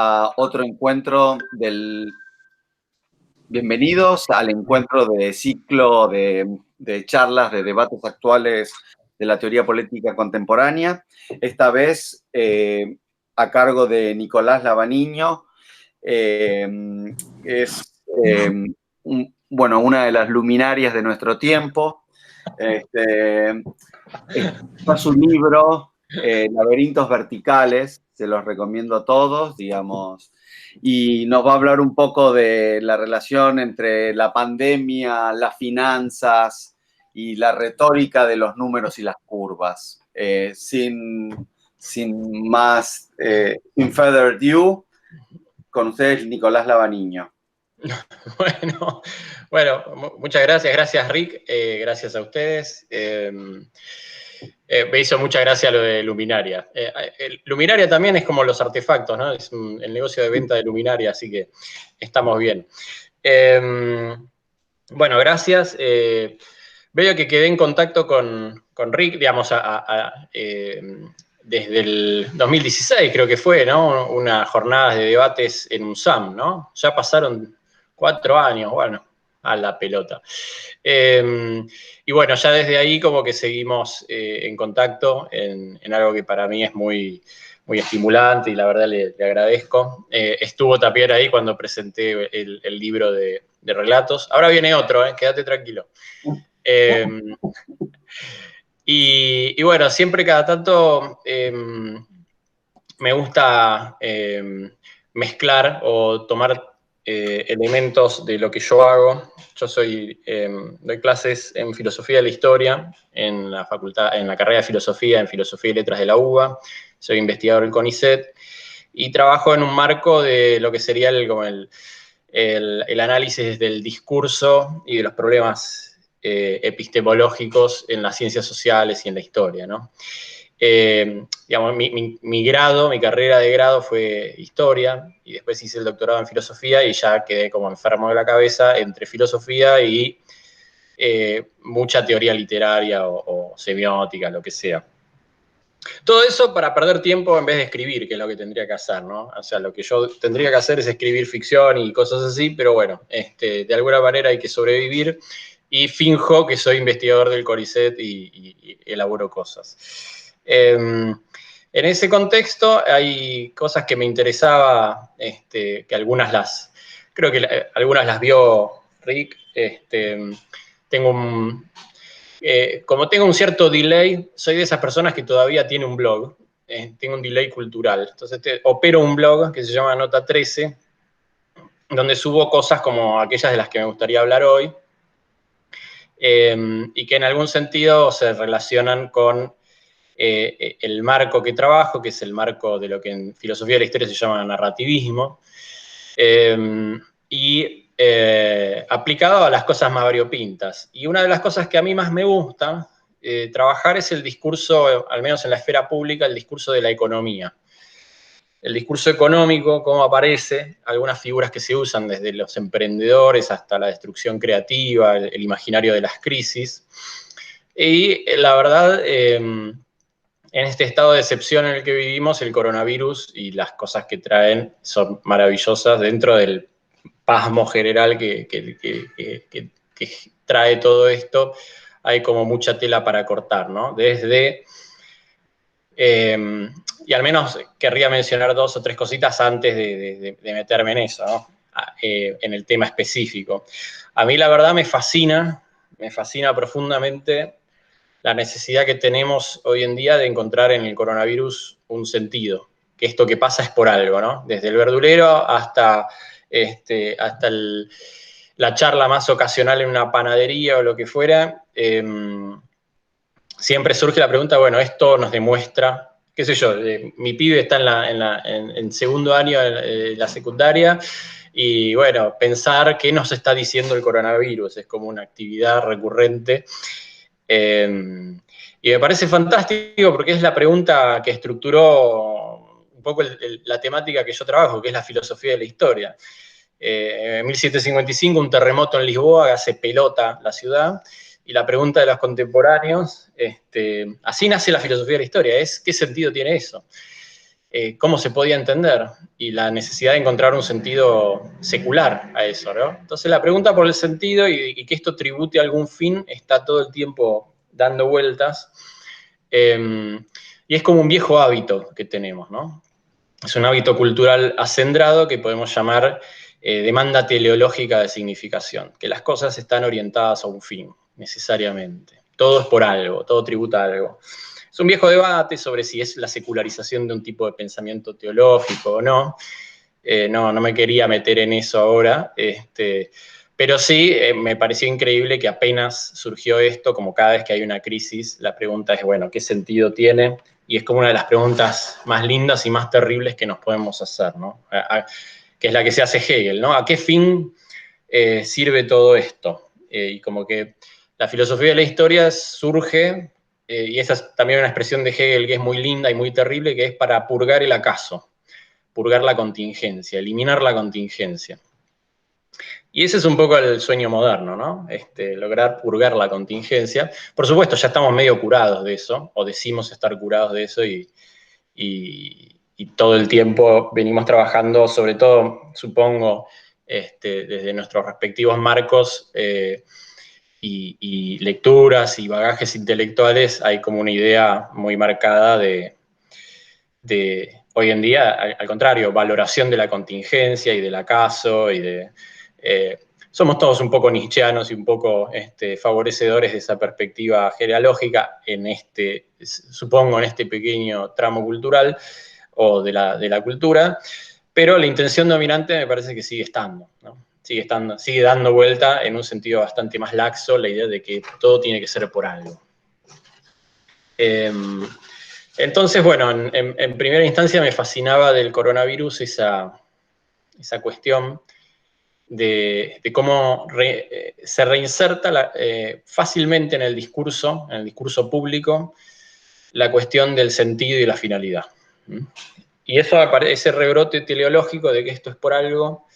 a otro encuentro Bienvenidos al encuentro de ciclo de charlas, de debates actuales de la teoría política contemporánea. Esta vez a cargo de Nicolás Lavaniño. Es una de las luminarias de nuestro tiempo. Está su libro, Laberintos Verticales, se los recomiendo a todos, digamos, y nos va a hablar un poco de la relación entre la pandemia, las finanzas y la retórica de los números y las curvas. Sin más, sin further ado, con ustedes Nicolás Lavaniño. Bueno, muchas gracias. Gracias, Rick. Gracias a ustedes. Me hizo mucha gracia lo de luminaria. Luminaria también es como los artefactos, ¿no? Es el negocio de venta de luminaria, así que estamos bien. Bueno, gracias. Veo que quedé en contacto con Rick, digamos, desde el 2016, creo que fue, ¿no? Unas jornadas de debates en UNSAM, ¿no? Ya pasaron 4 años, bueno, a la pelota. Y bueno, ya desde ahí como que seguimos en contacto en algo que para mí es muy, muy estimulante y la verdad le agradezco. Estuvo también ahí cuando presenté el libro de relatos. Ahora viene otro, quédate tranquilo. Y bueno, siempre cada tanto me gusta mezclar o tomar elementos de lo que yo hago. Yo doy clases en filosofía de la historia, en la facultad, en la carrera de filosofía, en filosofía y letras de la UBA. Soy investigador del CONICET y trabajo en un marco de lo que sería el análisis del discurso y de los problemas epistemológicos en las ciencias sociales y en la historia, ¿no? Digamos, mi carrera de grado fue historia y después hice el doctorado en filosofía y ya quedé como enfermo de la cabeza entre filosofía y mucha teoría literaria o semiótica, lo que sea. Todo eso para perder tiempo en vez de escribir, que es lo que tendría que hacer, ¿no? O sea, lo que yo tendría que hacer es escribir ficción y cosas así, pero bueno, de alguna manera hay que sobrevivir y finjo que soy investigador del CONICET y elaboro cosas. En ese contexto hay cosas que me interesaba, que creo que algunas las vio Rick. Como tengo un cierto delay, soy de esas personas que todavía tiene un blog, tengo un delay cultural. Entonces opero un blog que se llama Nota 13, donde subo cosas como aquellas de las que me gustaría hablar hoy, y que en algún sentido se relacionan con el marco que trabajo, que es el marco de lo que en filosofía de la historia se llama narrativismo, y aplicado a las cosas más variopintas. Y una de las cosas que a mí más me gusta trabajar es el discurso, al menos en la esfera pública, el discurso de la economía. El discurso económico, cómo aparece, algunas figuras que se usan desde los emprendedores hasta la destrucción creativa, el imaginario de las crisis. Y la verdad, en este estado de excepción en el que vivimos, el coronavirus y las cosas que traen son maravillosas dentro del pasmo general que trae todo esto. Hay como mucha tela para cortar, ¿no? Y al menos querría mencionar 2 o 3 cositas antes de meterme en eso, ¿no? En el tema específico. A mí la verdad me fascina profundamente la necesidad que tenemos hoy en día de encontrar en el coronavirus un sentido, que esto que pasa es por algo, ¿no? Desde el verdulero hasta la charla más ocasional en una panadería o lo que fuera, siempre surge la pregunta, bueno, esto nos demuestra, qué sé yo, mi pibe está en segundo año de la secundaria y bueno, pensar qué nos está diciendo el coronavirus es como una actividad recurrente. Y me parece fantástico porque es la pregunta que estructuró un poco la temática que yo trabajo, que es la filosofía de la historia. En 1755 un terremoto en Lisboa hace pelota la ciudad y la pregunta de los contemporáneos, así nace la filosofía de la historia, es ¿qué sentido tiene eso? cómo se podía entender y la necesidad de encontrar un sentido secular a eso, ¿no? Entonces la pregunta por el sentido y que esto tribute a algún fin está todo el tiempo dando vueltas, y es como un viejo hábito que tenemos, ¿no? Es un hábito cultural acendrado que podemos llamar demanda teleológica de significación, que las cosas están orientadas a un fin, necesariamente. Todo es por algo, todo tributa a algo. Es un viejo debate sobre si es la secularización de un tipo de pensamiento teológico o no. No me quería meter en eso ahora, pero sí me pareció increíble que apenas surgió esto, como cada vez que hay una crisis, la pregunta es, bueno, ¿qué sentido tiene? Y es como una de las preguntas más lindas y más terribles que nos podemos hacer, ¿no? Que es la que se hace Hegel, ¿no? ¿A qué fin sirve todo esto? Y como que la filosofía de la historia surge, y esa es también una expresión de Hegel que es muy linda y muy terrible, que es para purgar el acaso, purgar la contingencia, eliminar la contingencia. Y ese es un poco el sueño moderno, ¿no? Lograr purgar la contingencia. Por supuesto, ya estamos medio curados de eso, o decimos estar curados de eso, y todo el tiempo venimos trabajando, sobre todo, supongo, desde nuestros respectivos marcos y lecturas y bagajes intelectuales, hay como una idea muy marcada de hoy en día, al contrario, valoración de la contingencia y del acaso y de... somos todos un poco nietzscheanos y un poco favorecedores de esa perspectiva genealógica supongo, en este pequeño tramo cultural o de la cultura, pero la intención dominante me parece que sigue estando, ¿no? Sigue dando vuelta en un sentido bastante más laxo la idea de que todo tiene que ser por algo. Entonces, bueno, en primera instancia me fascinaba del coronavirus esa cuestión de cómo se reinserta fácilmente en el discurso público, la cuestión del sentido y la finalidad. Y eso aparece, ese rebrote teleológico de que esto es por algo,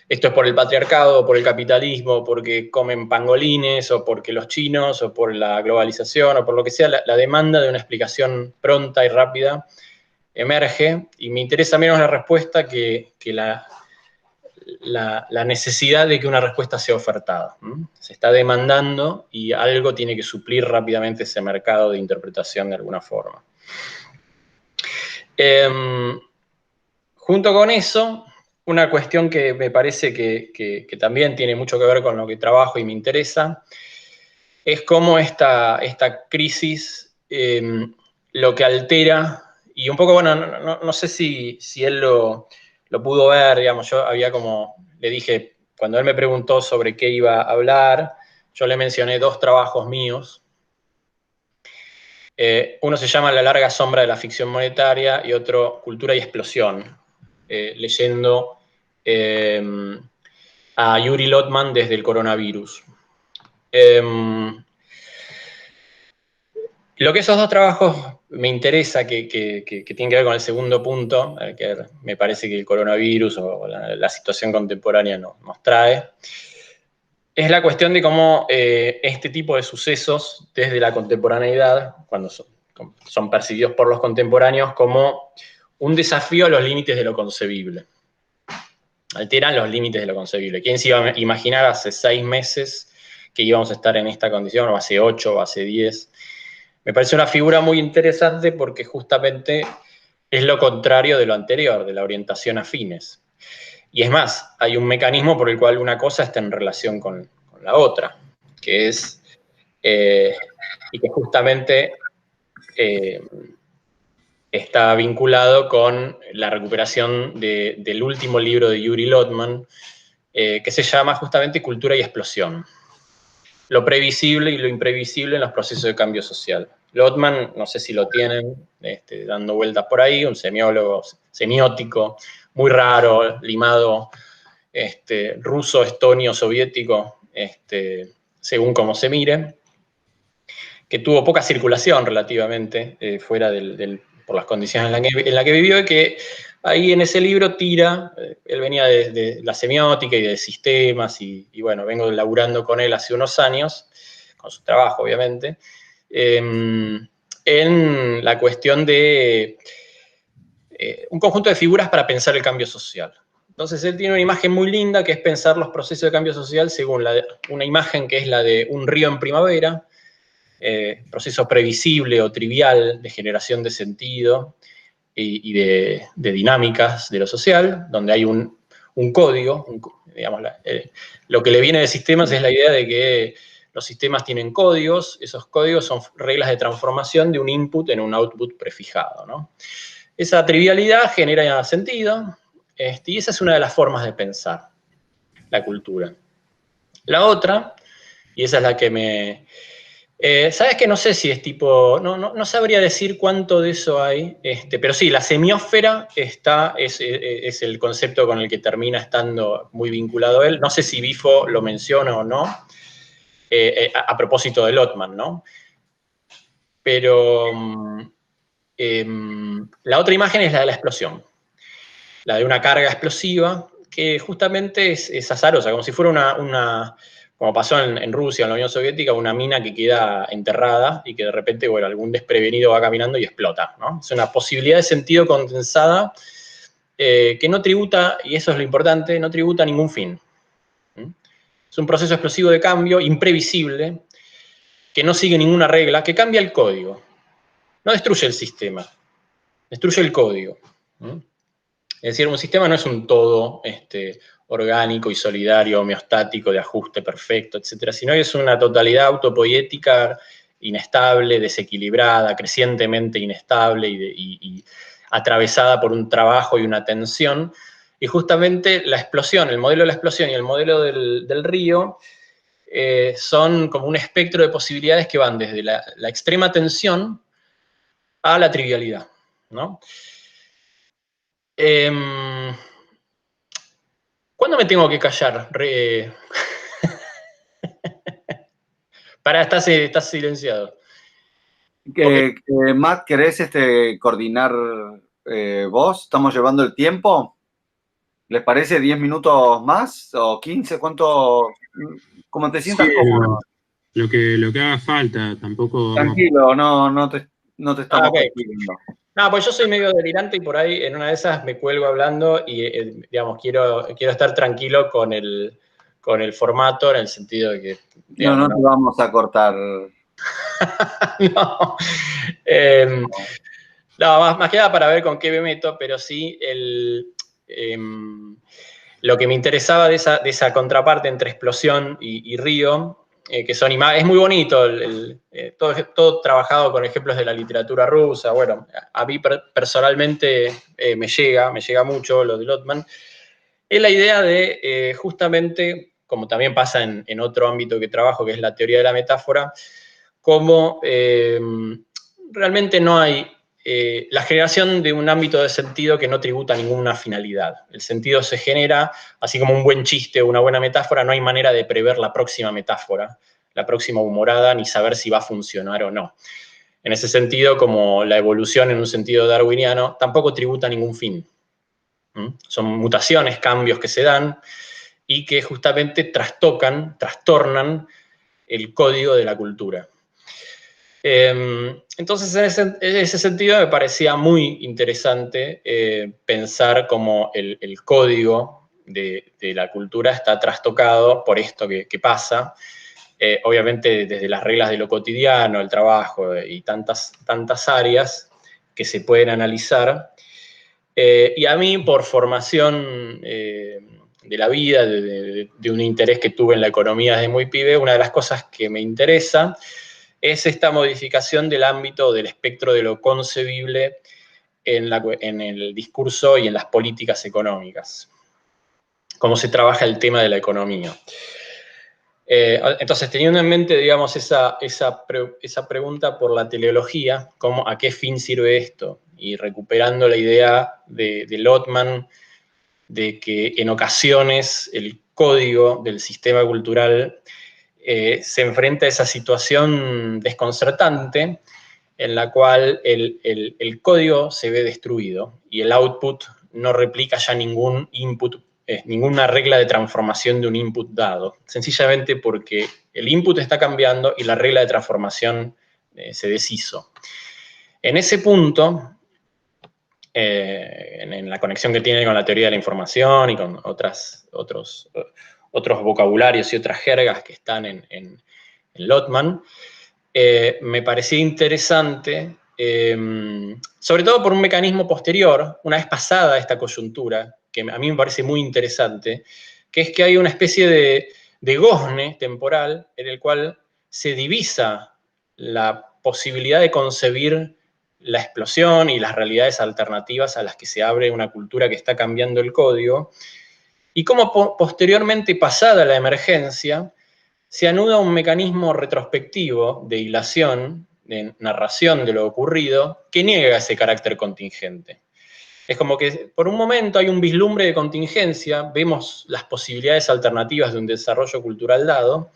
esto es por el patriarcado, o por el capitalismo, porque comen pangolines, o porque los chinos, o por la globalización, o por lo que sea, la demanda de una explicación pronta y rápida emerge, y me interesa menos la respuesta que la necesidad de que una respuesta sea ofertada. Se está demandando y algo tiene que suplir rápidamente ese mercado de interpretación de alguna forma. Junto con eso, una cuestión que me parece que también tiene mucho que ver con lo que trabajo y me interesa, es cómo esta crisis lo que altera, y un poco, bueno, no sé si él lo pudo ver, digamos, yo había como, le dije, cuando él me preguntó sobre qué iba a hablar, yo le mencioné 2 trabajos míos. Uno se llama La larga sombra de la ficción monetaria y otro Cultura y explosión, leyendo a Yuri Lotman desde el coronavirus. Lo que esos 2 trabajos me interesa, que tienen que ver con el segundo punto, que me parece que el coronavirus o la situación contemporánea nos trae, es la cuestión de cómo este tipo de sucesos desde la contemporaneidad, cuando son percibidos por los contemporáneos como un desafío a los límites de lo concebible. Alteran los límites de lo concebible. ¿Quién se iba a imaginar hace 6 meses que íbamos a estar en esta condición, o hace 8, o hace 10? Me parece una figura muy interesante porque justamente es lo contrario de lo anterior, de la orientación a fines. Y es más, hay un mecanismo por el cual una cosa está en relación con la otra, que es, y que justamente está vinculado con la recuperación del último libro de Yuri Lotman, que se llama justamente Cultura y explosión. Lo previsible y lo imprevisible en los procesos de cambio social. Lotman, no sé si lo tienen, dando vueltas por ahí, un semiólogo, semiótico, muy raro, limado, ruso, estonio, soviético, según como se mire, que tuvo poca circulación relativamente fuera por las condiciones en la que vivió, y que ahí en ese libro tira, él venía de la semiótica y de sistemas, y bueno, vengo laburando con él hace unos años, con su trabajo obviamente, en la cuestión de un conjunto de figuras para pensar el cambio social. Entonces él tiene una imagen muy linda que es pensar los procesos de cambio social según una imagen que es la de un río en primavera, proceso previsible o trivial de generación de sentido y de dinámicas de lo social, donde hay un código, digamos, lo que le viene de sistemas es la idea de que los sistemas tienen códigos, esos códigos son reglas de transformación de un input en un output prefijado, ¿no? Esa trivialidad genera sentido, y esa es una de las formas de pensar la cultura. La otra, y esa es la que me... ¿sabes que no sé si es tipo... No sabría decir cuánto de eso hay, pero sí, la semiósfera es el concepto con el que termina estando muy vinculado él. No sé si Bifo lo menciona o no, a propósito de Lotman, ¿no? Pero la otra imagen es la de la explosión, la de una carga explosiva, que justamente es azarosa, como si fuera como pasó en Rusia, en la Unión Soviética, una mina que queda enterrada y que de repente, bueno, algún desprevenido va caminando y explota, ¿no? Es una posibilidad de sentido condensada que no tributa, y eso es lo importante, no tributa a ningún fin. Es un proceso explosivo de cambio imprevisible, que no sigue ninguna regla, que cambia el código. No destruye el sistema, destruye el código. Es decir, un sistema no es un todo orgánico y solidario, homeostático, de ajuste perfecto, etcétera, sino que es una totalidad autopoética, inestable, desequilibrada, crecientemente inestable y atravesada por un trabajo y una tensión. Y justamente la explosión, el modelo de la explosión y el modelo del río son como un espectro de posibilidades que van desde la extrema tensión a la trivialidad, ¿no? ¿Cuándo me tengo que callar? Estás silenciado. Porque, Matt, ¿querés coordinar vos? ¿Estamos llevando el tiempo? ¿Les parece 10 minutos más o 15? ¿Cuánto? Como te Sí, sientas cómodo. lo que haga falta, tampoco vamos. Tranquilo, no te estamos ok. persiguiendo. No, pues yo soy medio delirante y por ahí en una de esas me cuelgo hablando y, digamos, quiero estar tranquilo con el formato en el sentido de que, digamos, No te vamos a cortar. no. No, más que nada para ver con qué me meto, pero sí lo que me interesaba de esa contraparte entre explosión y río, que son imágenes, es muy bonito, todo trabajado con ejemplos de la literatura rusa. Bueno, a mí personalmente me llega mucho lo de Lotman. Es la idea de justamente, como también pasa en otro ámbito que trabajo, que es la teoría de la metáfora, cómo realmente no hay la generación de un ámbito de sentido que no tributa a ninguna finalidad. El sentido se genera, así como un buen chiste o una buena metáfora, no hay manera de prever la próxima metáfora, la próxima humorada, ni saber si va a funcionar o no. En ese sentido, como la evolución en un sentido darwiniano, tampoco tributa a ningún fin. Son mutaciones, cambios que se dan y que justamente trastornan el código de la cultura. Entonces, en ese sentido me parecía muy interesante pensar cómo el código de la cultura está trastocado por esto que pasa, obviamente desde las reglas de lo cotidiano, el trabajo y tantas áreas que se pueden analizar. Y a mí, por formación de la vida, de un interés que tuve en la economía desde muy pibe, una de las cosas que me interesa es esta modificación del ámbito del espectro de lo concebible en el discurso y en las políticas económicas. Cómo se trabaja el tema de la economía. Entonces, teniendo en mente, digamos, esa pregunta por la teleología, ¿a qué fin sirve esto? Y recuperando la idea de Lotman de que en ocasiones el código del sistema cultural se enfrenta a esa situación desconcertante en la cual el código se ve destruido y el output no replica ya ningún input, ninguna regla de transformación de un input dado, sencillamente porque el input está cambiando y la regla de transformación se deshizo. En ese punto, en la conexión que tiene con la teoría de la información y con otros vocabularios y otras jergas que están en Lotman, me parecía interesante, sobre todo por un mecanismo posterior, una vez pasada esta coyuntura, que a mí me parece muy interesante, que es que hay una especie de gozne temporal en el cual se divisa la posibilidad de concebir la explosión y las realidades alternativas a las que se abre una cultura que está cambiando el código, y cómo posteriormente, pasada la emergencia, se anuda un mecanismo retrospectivo de hilación, de narración de lo ocurrido, que niega ese carácter contingente. Es como que por un momento hay un vislumbre de contingencia, vemos las posibilidades alternativas de un desarrollo cultural dado,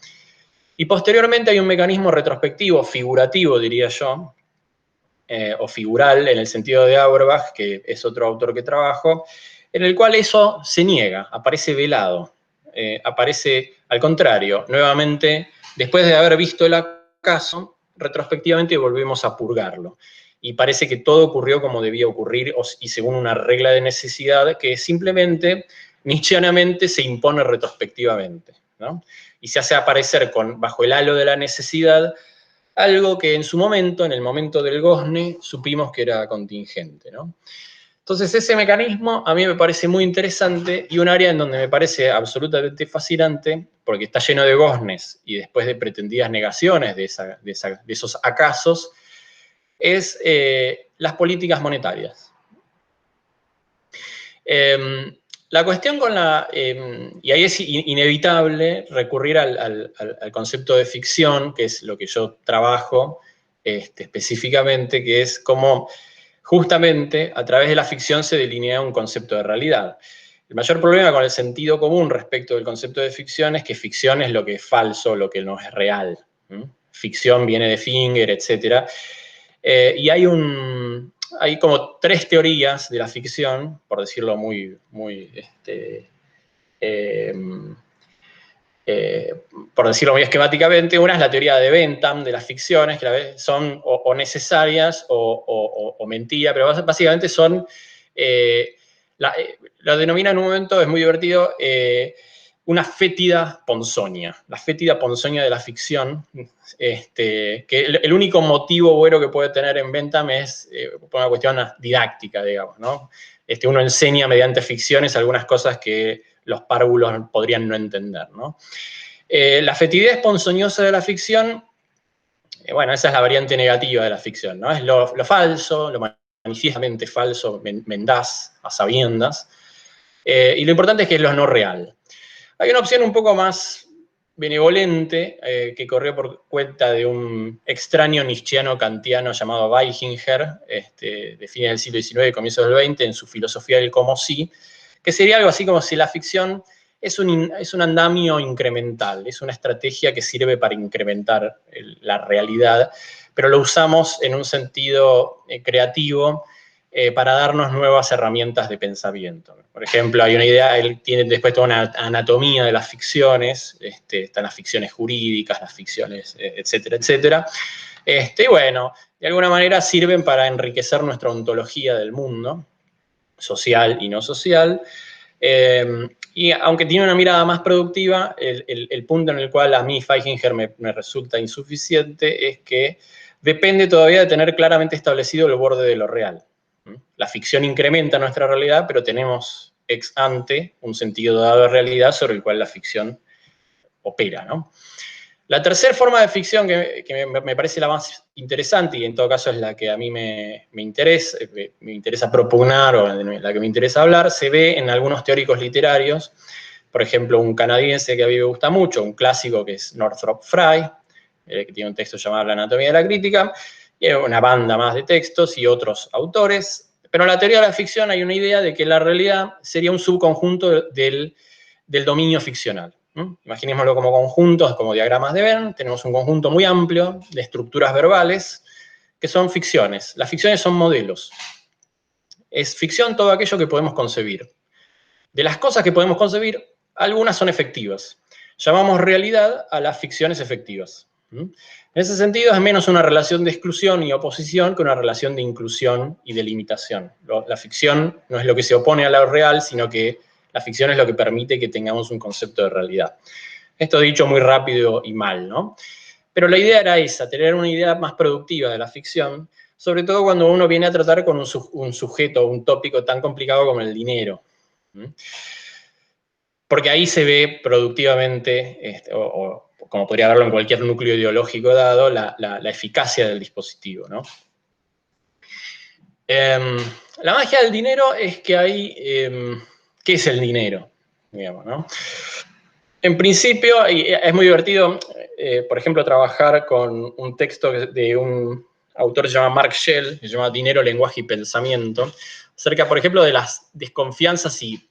y posteriormente hay un mecanismo retrospectivo, figurativo diría yo, o figural en el sentido de Auerbach, que es otro autor que trabajo, en el cual eso se niega, aparece velado, aparece al contrario, nuevamente, después de haber visto el acaso, retrospectivamente volvemos a purgarlo. Y parece que todo ocurrió como debía ocurrir y según una regla de necesidad que simplemente, nietzscheanamente, se impone retrospectivamente, ¿no? Y se hace aparecer bajo el halo de la necesidad algo que en su momento, en el momento del gozne, supimos que era contingente, ¿no? Entonces ese mecanismo a mí me parece muy interesante y un área en donde me parece absolutamente fascinante, porque está lleno de goznes y después de pretendidas negaciones de esos acasos, es las políticas monetarias. La cuestión con y ahí es inevitable recurrir al concepto de ficción, que es lo que yo trabajo específicamente, que es cómo justamente a través de la ficción se delinea un concepto de realidad. El mayor problema con el sentido común respecto del concepto de ficción es que ficción es lo que es falso, lo que no es real. Ficción viene de Finger, etc. Y hay como tres teorías de la ficción, por decirlo muy por decirlo muy esquemáticamente. Una es la teoría de Bentham de las ficciones, que a veces son o necesarias o mentira, pero básicamente son, lo denomina en un momento, es muy divertido, una fétida ponzoña, la fétida ponzoña de la ficción, que el único motivo bueno que puede tener en Bentham es por una cuestión didáctica, digamos, ¿no? Uno enseña mediante ficciones algunas cosas que los párvulos podrían no entender, ¿no? La fetidez ponzoñosa de la ficción, bueno, esa es la variante negativa de la ficción, ¿no? Es lo falso, lo manifiestamente falso, mendaz, a sabiendas, y lo importante es que es lo no real. Hay una opción un poco más benevolente que corrió por cuenta de un extraño nietzscheano kantiano llamado Weichinger, de fines del siglo XIX y comienzos del XX, en su filosofía del como si, que sería algo así como si la ficción es un andamio incremental, es una estrategia que sirve para incrementar la realidad, pero lo usamos en un sentido creativo para darnos nuevas herramientas de pensamiento. Por ejemplo, hay una idea, él tiene después toda una anatomía de las ficciones, están las ficciones jurídicas, las ficciones, etcétera, etcétera. Y bueno, de alguna manera sirven para enriquecer nuestra ontología del mundo, social y no social. Y aunque tiene una mirada más productiva, el punto en el cual a mí Weichinger me resulta insuficiente es que depende todavía de tener claramente establecido el borde de lo real. La ficción incrementa nuestra realidad, pero tenemos ex ante un sentido dado de realidad sobre el cual la ficción opera, ¿no? La tercera forma de ficción que me parece la más interesante, y en todo caso es la que a mí me interesa propugnar, o la que me interesa hablar, se ve en algunos teóricos literarios. Por ejemplo, un canadiense que a mí me gusta mucho, un clásico que es Northrop Frye, que tiene un texto llamado La anatomía de la crítica, y una banda más de textos y otros autores. Pero en la teoría de la ficción hay una idea de que la realidad sería un subconjunto del dominio ficcional. Imaginémoslo como conjuntos, como diagramas de Venn. Tenemos un conjunto muy amplio de estructuras verbales que son ficciones. Las ficciones son modelos. Es ficción todo aquello que podemos concebir. De las cosas que podemos concebir, algunas son efectivas. Llamamos realidad a las ficciones efectivas. En ese sentido, es menos una relación de exclusión y oposición que una relación de inclusión y de limitación. La ficción no es lo que se opone a lo real, sino que la ficción es lo que permite que tengamos un concepto de realidad. Esto dicho muy rápido y mal, ¿no? Pero la idea era esa, tener una idea más productiva de la ficción, sobre todo cuando uno viene a tratar con un sujeto, un tópico tan complicado como el dinero. Porque ahí se ve productivamente, o como podría verlo en cualquier núcleo ideológico dado, la eficacia del dispositivo, ¿no? La magia del dinero es que hay... ¿qué es el dinero? Digamos, ¿no? En principio, y es muy divertido, por ejemplo, trabajar con un texto de un autor que se llama Mark Shell, que se llama Dinero, Lenguaje y Pensamiento, acerca, por ejemplo, de las desconfianzas y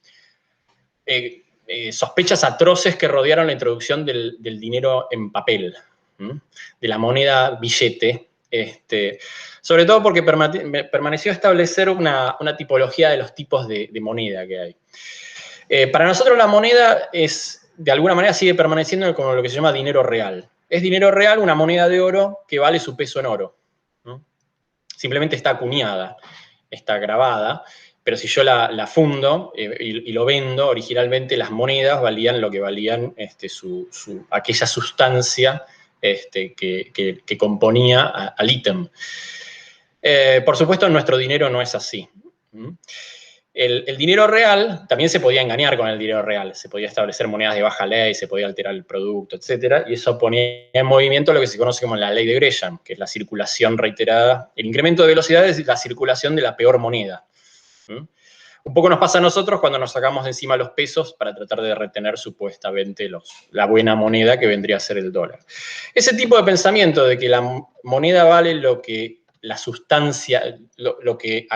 sospechas atroces que rodearon la introducción del dinero en papel, de la moneda billete, sobre todo porque permaneció establecer una tipología de los tipos de moneda que hay. Para nosotros la moneda de alguna manera sigue permaneciendo como lo que se llama dinero real. Es dinero real una moneda de oro que vale su peso en oro, ¿no? Simplemente está acuñada, está grabada, pero si yo la fundo y lo vendo, originalmente las monedas valían lo que valían aquella sustancia que componía al ítem. Por supuesto, nuestro dinero no es así. El dinero real, también se podía engañar con el dinero real, se podía establecer monedas de baja ley, se podía alterar el producto, etc. Y eso ponía en movimiento lo que se conoce como la ley de Gresham, que es la circulación reiterada, el incremento de velocidades y la circulación de la peor moneda. Un poco nos pasa a nosotros cuando nos sacamos de encima los pesos para tratar de retener supuestamente la buena moneda que vendría a ser el dólar. Ese tipo de pensamiento de que la moneda vale lo que la sustancia, lo que...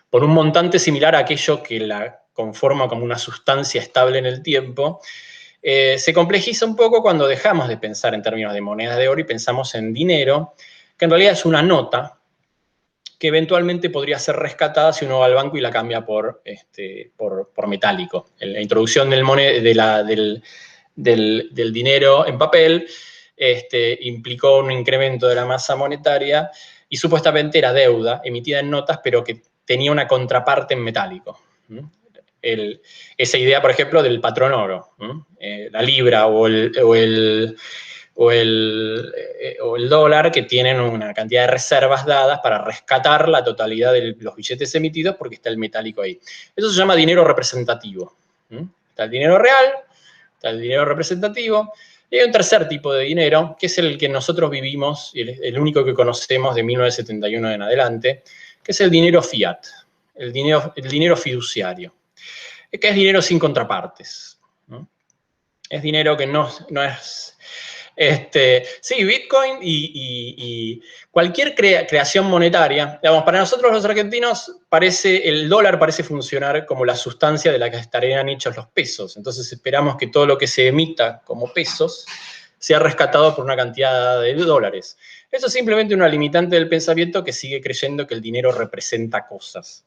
por un montante similar a aquello que la conforma como una sustancia estable en el tiempo, se complejiza un poco cuando dejamos de pensar en términos de monedas de oro y pensamos en dinero, que en realidad es una nota que eventualmente podría ser rescatada si uno va al banco y la cambia por metálico. La introducción del dinero en papel implicó un incremento de la masa monetaria y supuestamente era deuda emitida en notas, pero que tenía una contraparte en metálico. Esa idea, por ejemplo, del patrón oro, la libra o el dólar, que tienen una cantidad de reservas dadas para rescatar la totalidad de los billetes emitidos porque está el metálico ahí. Eso se llama dinero representativo. Está el dinero real, está el dinero representativo, y hay un tercer tipo de dinero, que es el que nosotros vivimos, el único que conocemos de 1971 en adelante, que es el dinero fiat, el dinero fiduciario, que es dinero sin contrapartes, ¿no? Es dinero que no es... sí, Bitcoin y cualquier creación monetaria, digamos, para nosotros los argentinos el dólar parece funcionar como la sustancia de la que estarían hechos los pesos. Entonces esperamos que todo lo que se emita como pesos sea rescatado por una cantidad de dólares. Eso es simplemente una limitante del pensamiento que sigue creyendo que el dinero representa cosas,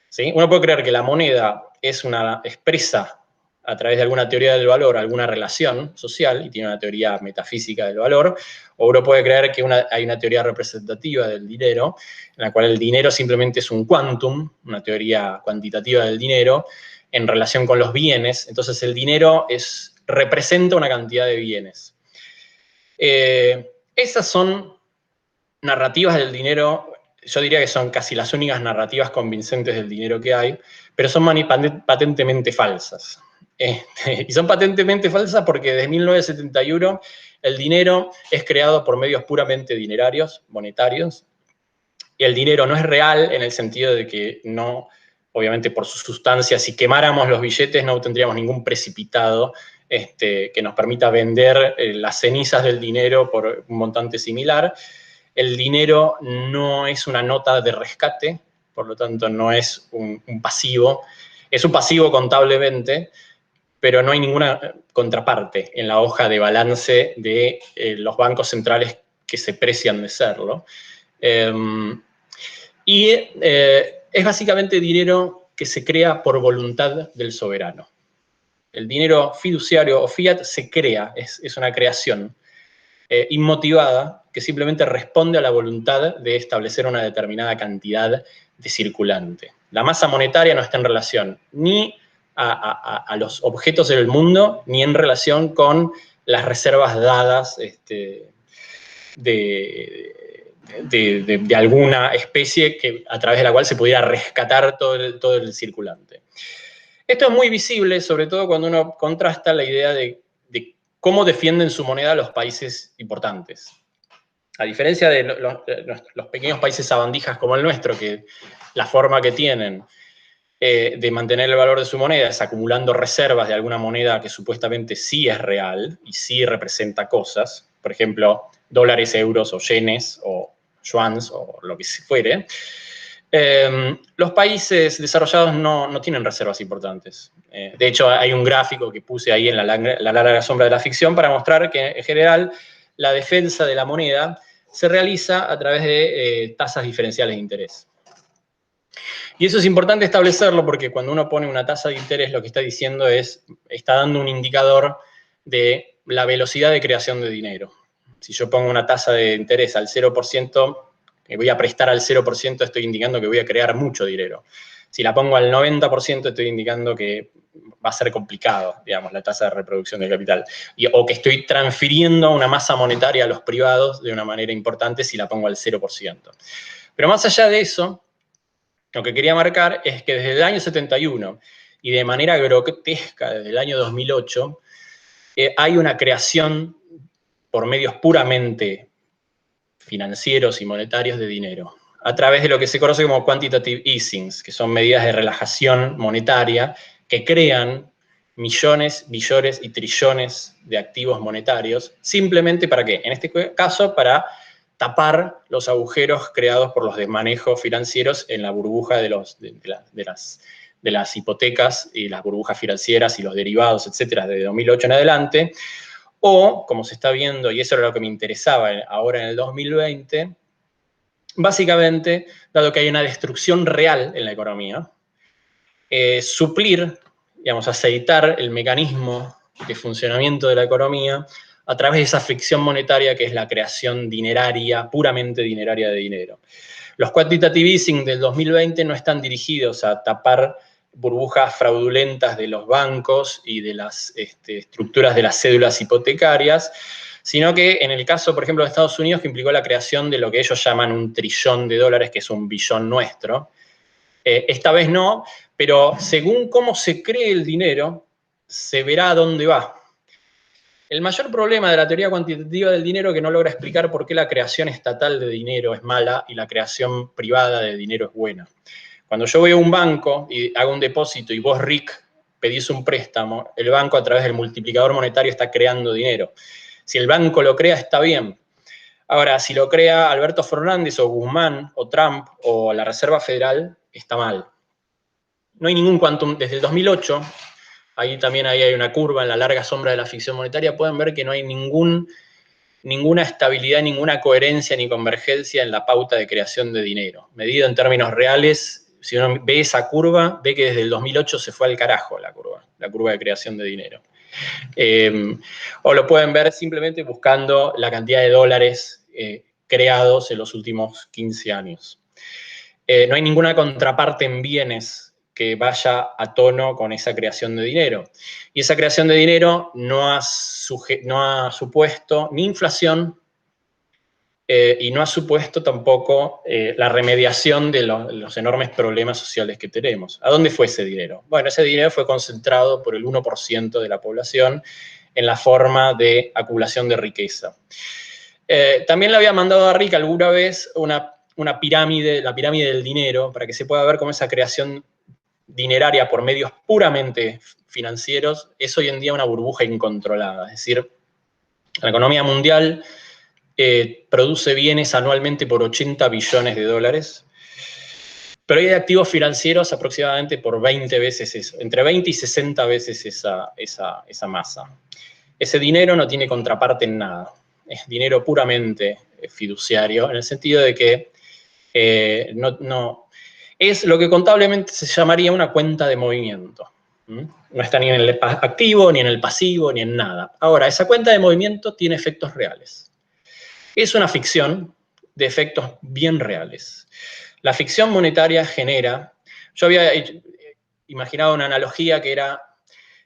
¿sí? Uno puede creer que la moneda expresa a través de alguna teoría del valor, alguna relación social, y tiene una teoría metafísica del valor, o uno puede creer que hay una teoría representativa del dinero, en la cual el dinero simplemente es un quantum, una teoría cuantitativa del dinero, en relación con los bienes. Entonces el dinero representa una cantidad de bienes. Esas son narrativas del dinero. Yo diría que son casi las únicas narrativas convincentes del dinero que hay, pero son patentemente falsas. Y son patentemente falsas porque desde 1971 el dinero es creado por medios puramente dinerarios, monetarios, y el dinero no es real en el sentido de que no, obviamente por su sustancia, si quemáramos los billetes no tendríamos ningún precipitado que nos permita vender las cenizas del dinero por un montante similar. El dinero no es una nota de rescate, por lo tanto no es un pasivo, es un pasivo contablemente, pero no hay ninguna contraparte en la hoja de balance de los bancos centrales que se precian de serlo. Es básicamente dinero que se crea por voluntad del soberano. El dinero fiduciario o fiat se crea, es una creación. inmotivada, que simplemente responde a la voluntad de establecer una determinada cantidad de circulante. La masa monetaria no está en relación ni a los objetos del mundo, ni en relación con las reservas dadas de alguna especie a través de la cual se pudiera rescatar todo el circulante. Esto es muy visible, sobre todo cuando uno contrasta la idea de cómo defienden su moneda los países importantes. A diferencia de los pequeños países sabandijas como el nuestro, que la forma que tienen de mantener el valor de su moneda es acumulando reservas de alguna moneda que supuestamente sí es real y sí representa cosas, por ejemplo, dólares, euros o yenes o yuans o lo que fuere. Los países desarrollados no tienen reservas importantes. De hecho, hay un gráfico que puse ahí en la larga sombra de la ficción para mostrar que, en general, la defensa de la moneda se realiza a través de tasas diferenciales de interés. Y eso es importante establecerlo porque cuando uno pone una tasa de interés, lo que está diciendo está dando un indicador de la velocidad de creación de dinero. Si yo pongo una tasa de interés al 0%, que voy a prestar al 0%, estoy indicando que voy a crear mucho dinero. Si la pongo al 90%, estoy indicando que va a ser complicado, digamos, la tasa de reproducción del capital. O que estoy transfiriendo una masa monetaria a los privados de una manera importante si la pongo al 0%. Pero más allá de eso, lo que quería marcar es que desde el año 71 y de manera grotesca desde el año 2008, hay una creación por medios puramente financieros y monetarios de dinero, a través de lo que se conoce como quantitative easings, que son medidas de relajación monetaria que crean millones, billones y trillones de activos monetarios, simplemente ¿para qué? En este caso, para tapar los agujeros creados por los desmanejos financieros en la burbuja de las hipotecas y las burbujas financieras y los derivados, etcétera, de 2008 en adelante, o, como se está viendo, y eso era lo que me interesaba ahora en el 2020, básicamente, dado que hay una destrucción real en la economía, suplir, digamos, aceitar el mecanismo de funcionamiento de la economía a través de esa fricción monetaria que es la creación dineraria, puramente dineraria de dinero. Los quantitative easing del 2020 no están dirigidos a tapar burbujas fraudulentas de los bancos y de las estructuras de las cédulas hipotecarias, sino que en el caso, por ejemplo, de Estados Unidos, que implicó la creación de lo que ellos llaman $1 trillón, que es un billón nuestro, esta vez no, pero según cómo se cree el dinero, se verá a dónde va. El mayor problema de la teoría cuantitativa del dinero es que no logra explicar por qué la creación estatal de dinero es mala y la creación privada de dinero es buena. Cuando yo voy a un banco y hago un depósito y vos, Rick, pedís un préstamo, el banco a través del multiplicador monetario está creando dinero. Si el banco lo crea, está bien. Ahora, si lo crea Alberto Fernández o Guzmán o Trump o la Reserva Federal, está mal. No hay ningún quantum desde el 2008. Ahí también hay una curva en la larga sombra de la ficción monetaria. Pueden ver que no hay ninguna estabilidad, ninguna coherencia ni convergencia en la pauta de creación de dinero. Medido en términos reales, si uno ve esa curva, ve que desde el 2008 se fue al carajo la curva de creación de dinero. O lo pueden ver simplemente buscando la cantidad de dólares creados en los últimos 15 años. No hay ninguna contraparte en bienes que vaya a tono con esa creación de dinero. Y esa creación de dinero no ha supuesto ni inflación y no ha supuesto tampoco la remediación de los enormes problemas sociales que tenemos. ¿A dónde fue ese dinero? Bueno, ese dinero fue concentrado por el 1% de la población en la forma de acumulación de riqueza. También le había mandado a Rick alguna vez una pirámide, la pirámide del dinero, para que se pueda ver cómo esa creación dineraria por medios puramente financieros es hoy en día una burbuja incontrolada. Es decir, la economía mundial produce bienes anualmente por 80 billones de dólares, pero hay activos financieros aproximadamente por 20 veces eso, entre 20 y 60 veces esa masa. Ese dinero no tiene contraparte en nada, es dinero puramente fiduciario, en el sentido de que es lo que contablemente se llamaría una cuenta de movimiento. No está ni en el activo, ni en el pasivo, ni en nada. Ahora, esa cuenta de movimiento tiene efectos reales. Es una ficción de efectos bien reales. La ficción monetaria genera... Yo había imaginado una analogía que era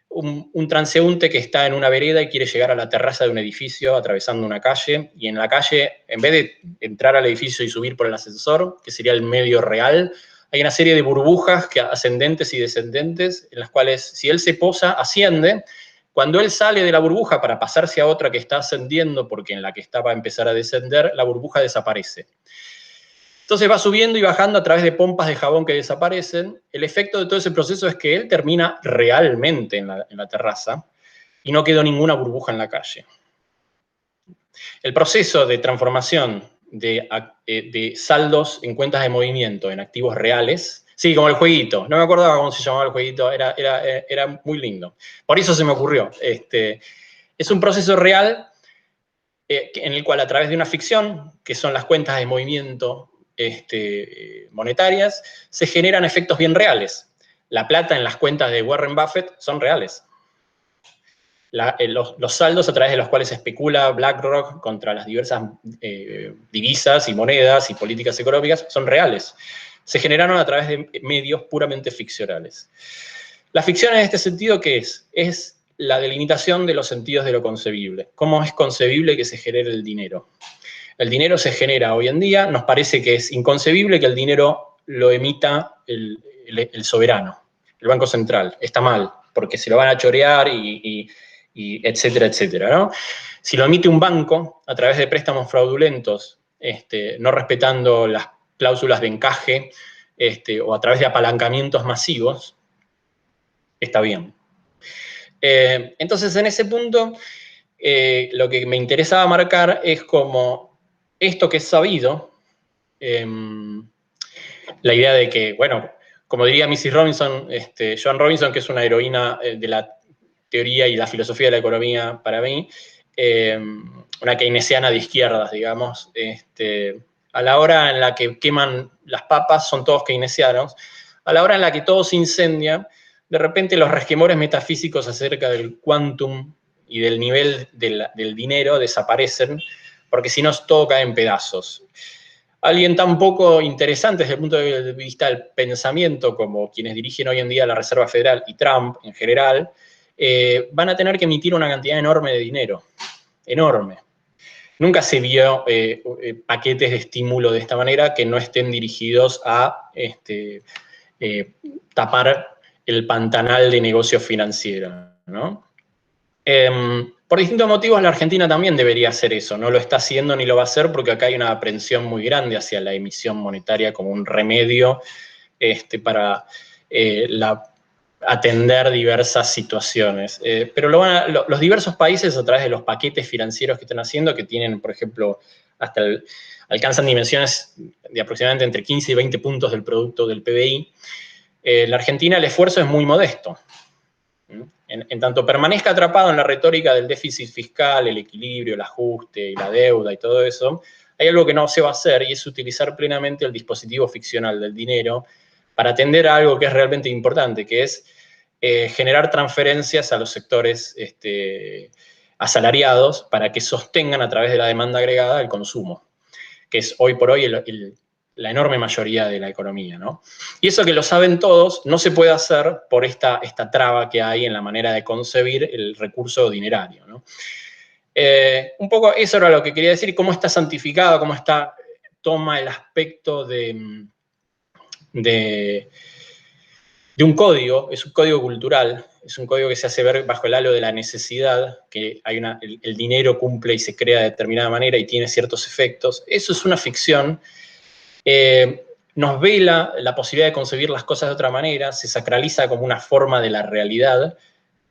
un transeúnte que está en una vereda y quiere llegar a la terraza de un edificio atravesando una calle, y en la calle, en vez de entrar al edificio y subir por el ascensor, que sería el medio real, hay una serie de burbujas ascendentes y descendentes, en las cuales si él se posa, asciende. Cuando él sale de la burbuja para pasarse a otra que está ascendiendo, porque en la que estaba a empezar a descender, la burbuja desaparece. Entonces va subiendo y bajando a través de pompas de jabón que desaparecen. El efecto de todo ese proceso es que él termina realmente en la terraza y no quedó ninguna burbuja en la calle. El proceso de transformación de saldos en cuentas de movimiento en activos reales, sí, como el jueguito, no me acordaba cómo se llamaba el jueguito, era muy lindo. Por eso se me ocurrió. Es un proceso real en el cual a través de una ficción, que son las cuentas de movimiento monetarias, se generan efectos bien reales. La plata en las cuentas de Warren Buffett son reales. Los saldos a través de los cuales se especula BlackRock contra las diversas divisas y monedas y políticas económicas son reales. Se generaron a través de medios puramente ficcionales. La ficción en este sentido, ¿qué es? Es la delimitación de los sentidos de lo concebible. ¿Cómo es concebible que se genere el dinero? El dinero se genera hoy en día, nos parece que es inconcebible que el dinero lo emita el soberano, el Banco Central. Está mal, porque se lo van a chorear y etcétera, etcétera, ¿no? Si lo emite un banco a través de préstamos fraudulentos, no respetando las cláusulas de encaje, o a través de apalancamientos masivos, está bien. Entonces, en ese punto, lo que me interesaba marcar es como esto que es sabido, la idea de que, bueno, como diría Mrs. Robinson, Joan Robinson, que es una heroína de la teoría y la filosofía de la economía para mí, una keynesiana de izquierdas, digamos, a la hora en la que queman las papas son todos keynesianos, a la hora en la que todo se incendia, de repente los resquemores metafísicos acerca del quantum y del nivel del dinero desaparecen, porque si no todo cae en pedazos. Alguien tan poco interesante desde el punto de vista del pensamiento como quienes dirigen hoy en día la Reserva Federal y Trump en general, van a tener que emitir una cantidad enorme de dinero, enorme. Nunca se vio paquetes de estímulo de esta manera que no estén dirigidos a tapar el pantanal de negocio financiero, ¿no? Por distintos motivos la Argentina también debería hacer eso, no lo está haciendo ni lo va a hacer porque acá hay una aprensión muy grande hacia la emisión monetaria como un remedio para atender diversas situaciones. Pero los diversos países a través de los paquetes financieros que están haciendo, que tienen, por ejemplo, alcanzan dimensiones de aproximadamente entre 15 y 20 puntos del producto del PBI, la Argentina el esfuerzo es muy modesto. En tanto permanezca atrapado en la retórica del déficit fiscal, el equilibrio, el ajuste y la deuda y todo eso, hay algo que no se va a hacer y es utilizar plenamente el dispositivo ficcional del dinero para atender a algo que es realmente importante, que es generar transferencias a los sectores asalariados para que sostengan a través de la demanda agregada el consumo, que es hoy por hoy la enorme mayoría de la economía, ¿no? Y eso que lo saben todos, no se puede hacer por esta traba que hay en la manera de concebir el recurso dinerario, ¿no? Un poco eso era lo que quería decir, cómo está santificado, cómo toma el aspecto de un código, es un código cultural, es un código que se hace ver bajo el halo de la necesidad, que el dinero cumple y se crea de determinada manera y tiene ciertos efectos. Eso es una ficción. Nos vela la posibilidad de concebir las cosas de otra manera, se sacraliza como una forma de la realidad,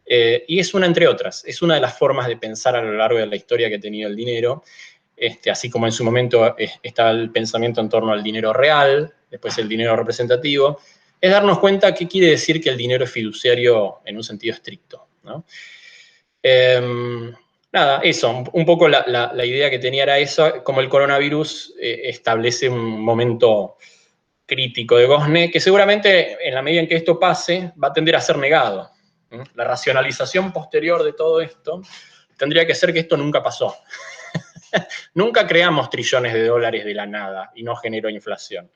y es una entre otras, es una de las formas de pensar a lo largo de la historia que ha tenido el dinero, así como en su momento estaba el pensamiento en torno al dinero real, después el dinero representativo, es darnos cuenta qué quiere decir que el dinero es fiduciario en un sentido estricto, ¿no? Nada, eso, un poco la idea que tenía era eso, como el coronavirus establece un momento crítico de Gosnell, que seguramente en la medida en que esto pase, va a tender a ser negado. La racionalización posterior de todo esto tendría que ser que esto nunca pasó. Nunca creamos trillones de dólares de la nada y no generó inflación.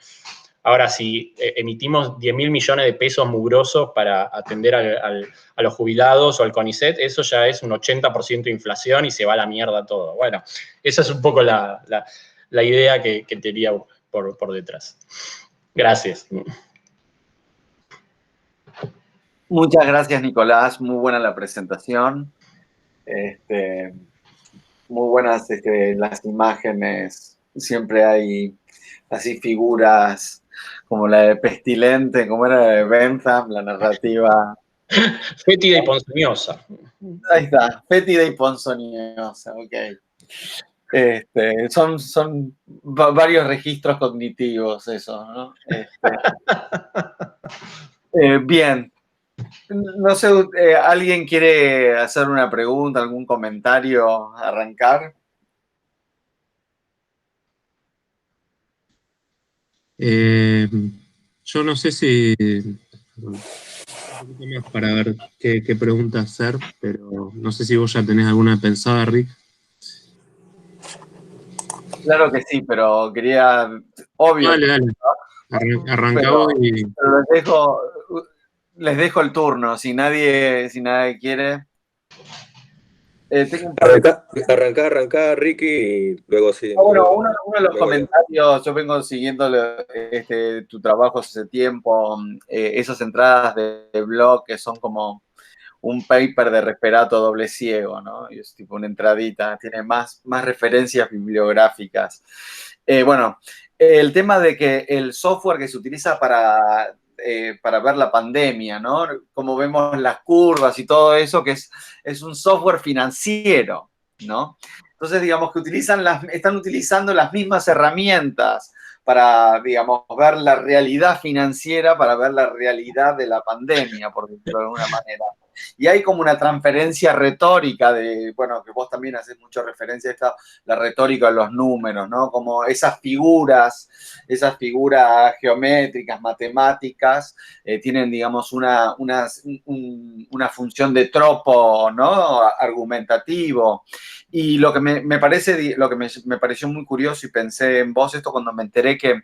Ahora, si emitimos 10.000 millones de pesos mugrosos para atender a los jubilados o al CONICET, eso ya es un 80% de inflación y se va a la mierda todo. Bueno, esa es un poco la idea que tenía por detrás. Gracias. Muchas gracias, Nicolás. Muy buena la presentación. Muy buenas las imágenes. Siempre hay así figuras como la de Pestilente, como era la de Bentham, la narrativa. Fétida y ponzoñosa. Ahí está, fétida y ponzoñosa, ok. Son varios registros cognitivos eso, ¿no? Bien. No sé, ¿alguien quiere hacer una pregunta, algún comentario, arrancar? Yo no sé si para ver qué pregunta hacer, pero no sé si vos ya tenés alguna pensada, Rick. Claro que sí, pero quería, obvio. Dale. Arrancamos y... Pero les dejo el turno, si nadie quiere. Tengo un Arrancá, Ricky, y luego sí. Bueno, uno de los comentarios, yo vengo siguiendo tu trabajo hace tiempo, esas entradas de blog que son como un paper de Resperato doble ciego, ¿no? Y es tipo una entradita, tiene más referencias bibliográficas. Bueno, el tema de que el software que se utiliza para ver la pandemia, ¿no? Como vemos las curvas y todo eso, que es un software financiero, ¿no? Entonces, digamos que están utilizando las mismas herramientas para, digamos, ver la realidad financiera, para ver la realidad de la pandemia, por decirlo de alguna manera. Y hay como una transferencia retórica de, bueno, que vos también haces mucho referencia a esta, la retórica de los números, ¿no? Como esas figuras geométricas, matemáticas, tienen, digamos, una función de tropo, ¿no? Argumentativo. Y lo que me pareció muy curioso y pensé en vos esto cuando me enteré que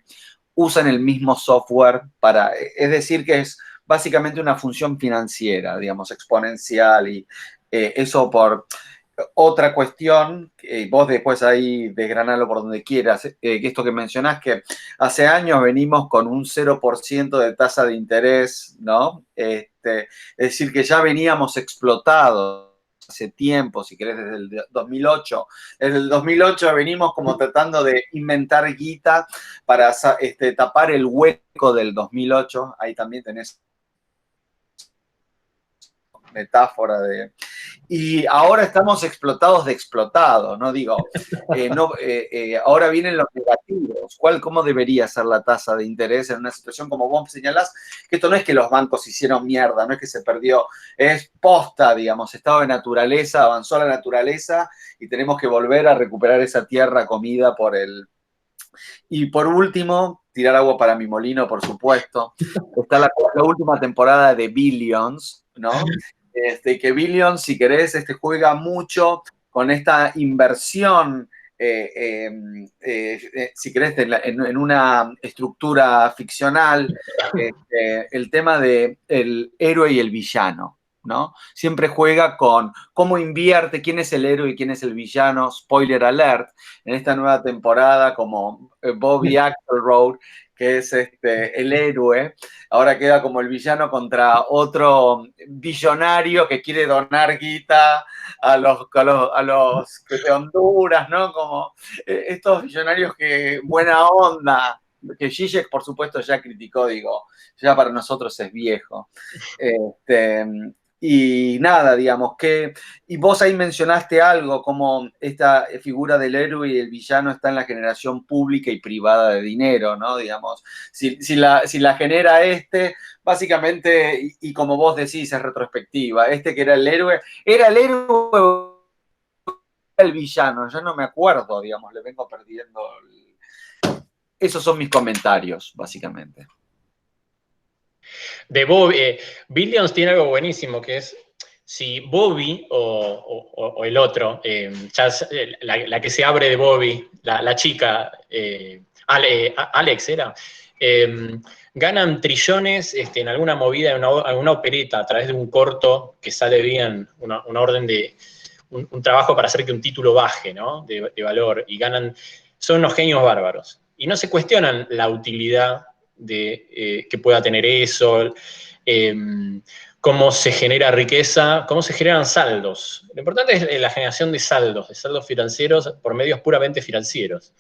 usan el mismo software es decir, que es básicamente una función financiera, digamos, exponencial y eso por otra cuestión, vos después ahí desgranalo por donde quieras, esto que mencionás, que hace años venimos con un 0% de tasa de interés, ¿no? Es decir, que ya veníamos explotados hace tiempo, si querés, desde el 2008. Desde el 2008 venimos como tratando de inventar guita para tapar el hueco del 2008. Ahí también tenés metáfora de... Y ahora estamos explotados de explotados, ¿no? Digo, ahora vienen los negativos. ¿Cómo debería ser la tasa de interés en una situación como vos señalás? Que esto no es que los bancos hicieron mierda, no es que se perdió, es posta, digamos, estado de naturaleza, avanzó la naturaleza y tenemos que volver a recuperar esa tierra comida por el... Y por último, tirar agua para mi molino, por supuesto. Está la última temporada de Billions, ¿no? Que Billions, si querés, juega mucho con esta inversión, si querés, en una estructura ficcional, el tema del héroe y el villano, ¿no? Siempre juega con cómo invierte, quién es el héroe y quién es el villano, spoiler alert, en esta nueva temporada, como Bobby Axelrod, que es el héroe, ahora queda como el villano contra otro billonario que quiere donar guita a los de Honduras, ¿no? Como estos billonarios que buena onda, que Zizek, por supuesto, ya criticó, digo, ya para nosotros es viejo. Y nada, digamos que... Y vos ahí mencionaste algo, como esta figura del héroe y el villano está en la generación pública y privada de dinero, ¿no? Digamos, si la genera básicamente, y como vos decís, es retrospectiva, que era el héroe o el villano, yo no me acuerdo, digamos, le vengo perdiendo... Esos son mis comentarios, básicamente. De Billions tiene algo buenísimo, que es, si Bobby o el otro, la que se abre de Bobby, la chica, Alex era, ganan trillones en alguna movida, en alguna opereta, a través de un corto que sale bien, una orden de un trabajo para hacer que un título baje, ¿no? De valor, y ganan, son unos genios bárbaros. Y no se cuestionan la utilidad que pueda tener eso, cómo se genera riqueza, cómo se generan saldos. Lo importante es la generación de saldos financieros por medios puramente financieros.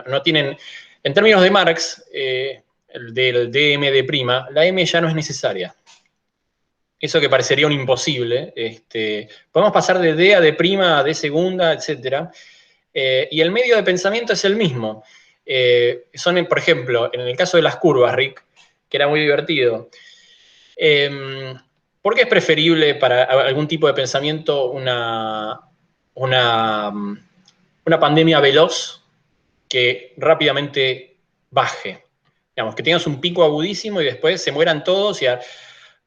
No tienen, en términos de Marx, del DM de prima, la M ya no es necesaria. Eso que parecería un imposible. Podemos pasar de D a D prima a D segunda, etc. Y el medio de pensamiento es el mismo. Son, por ejemplo, en el caso de las curvas, Rick, que era muy divertido. ¿Por qué es preferible para algún tipo de pensamiento una pandemia veloz que rápidamente baje? Digamos, que tengas un pico agudísimo y después se mueran todos.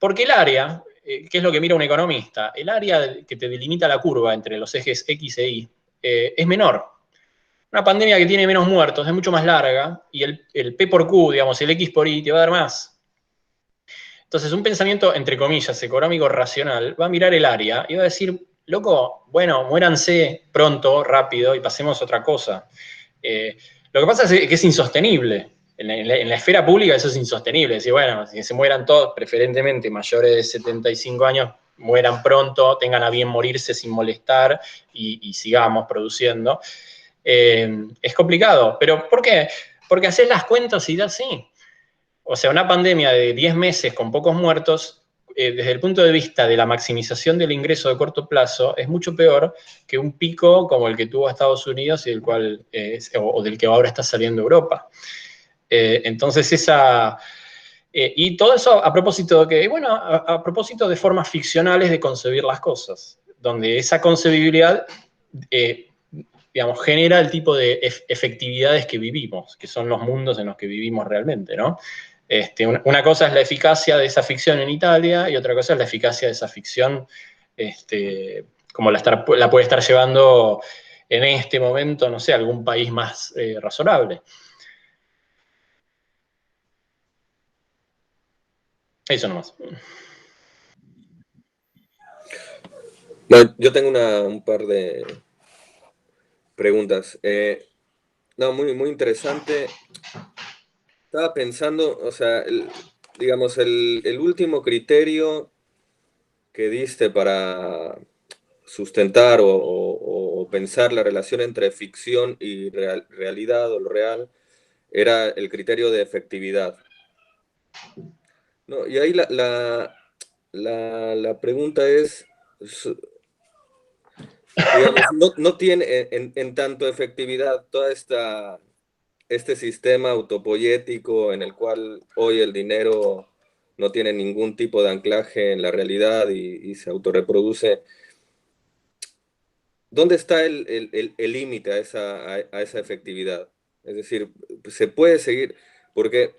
Porque el área, ¿qué es lo que mira un economista? El área que te delimita la curva entre los ejes X e Y es menor. Una pandemia que tiene menos muertos es mucho más larga y el P por Q, digamos, el X por Y, te va a dar más. Entonces, un pensamiento, entre comillas, económico racional, va a mirar el área y va a decir, loco, bueno, muéranse pronto, rápido, y pasemos a otra cosa. Lo que pasa es que es insostenible. En la esfera pública eso es insostenible. Decir, bueno, si se mueran todos, preferentemente mayores de 75 años, mueran pronto, tengan a bien morirse sin molestar y sigamos produciendo. Es complicado. ¿Pero por qué? Porque haces las cuentas y da así. O sea, una pandemia de 10 meses con pocos muertos, desde el punto de vista de la maximización del ingreso de corto plazo, es mucho peor que un pico como el que tuvo Estados Unidos y o del que ahora está saliendo Europa. Entonces, y todo eso a propósito de que, bueno, a propósito de formas ficcionales de concebir las cosas, donde esa concebibilidad, digamos, genera el tipo de efectividades que vivimos, que son los mundos en los que vivimos realmente, ¿no? Una cosa es la eficacia de esa ficción en Italia y otra cosa es la eficacia de esa ficción como la puede estar llevando en este momento, no sé, algún país más razonable. Eso nomás. Bueno, yo tengo un par de preguntas. No, muy, muy interesante. Estaba pensando, o sea, digamos, el último criterio que diste para sustentar o pensar la relación entre ficción y realidad o lo real era el criterio de efectividad. No, y ahí la pregunta es, digamos, no tiene en tanto efectividad toda este sistema autopoyético en el cual hoy el dinero no tiene ningún tipo de anclaje en la realidad y se autorreproduce. ¿Dónde está el límite a esa efectividad? Es decir, se puede seguir, porque,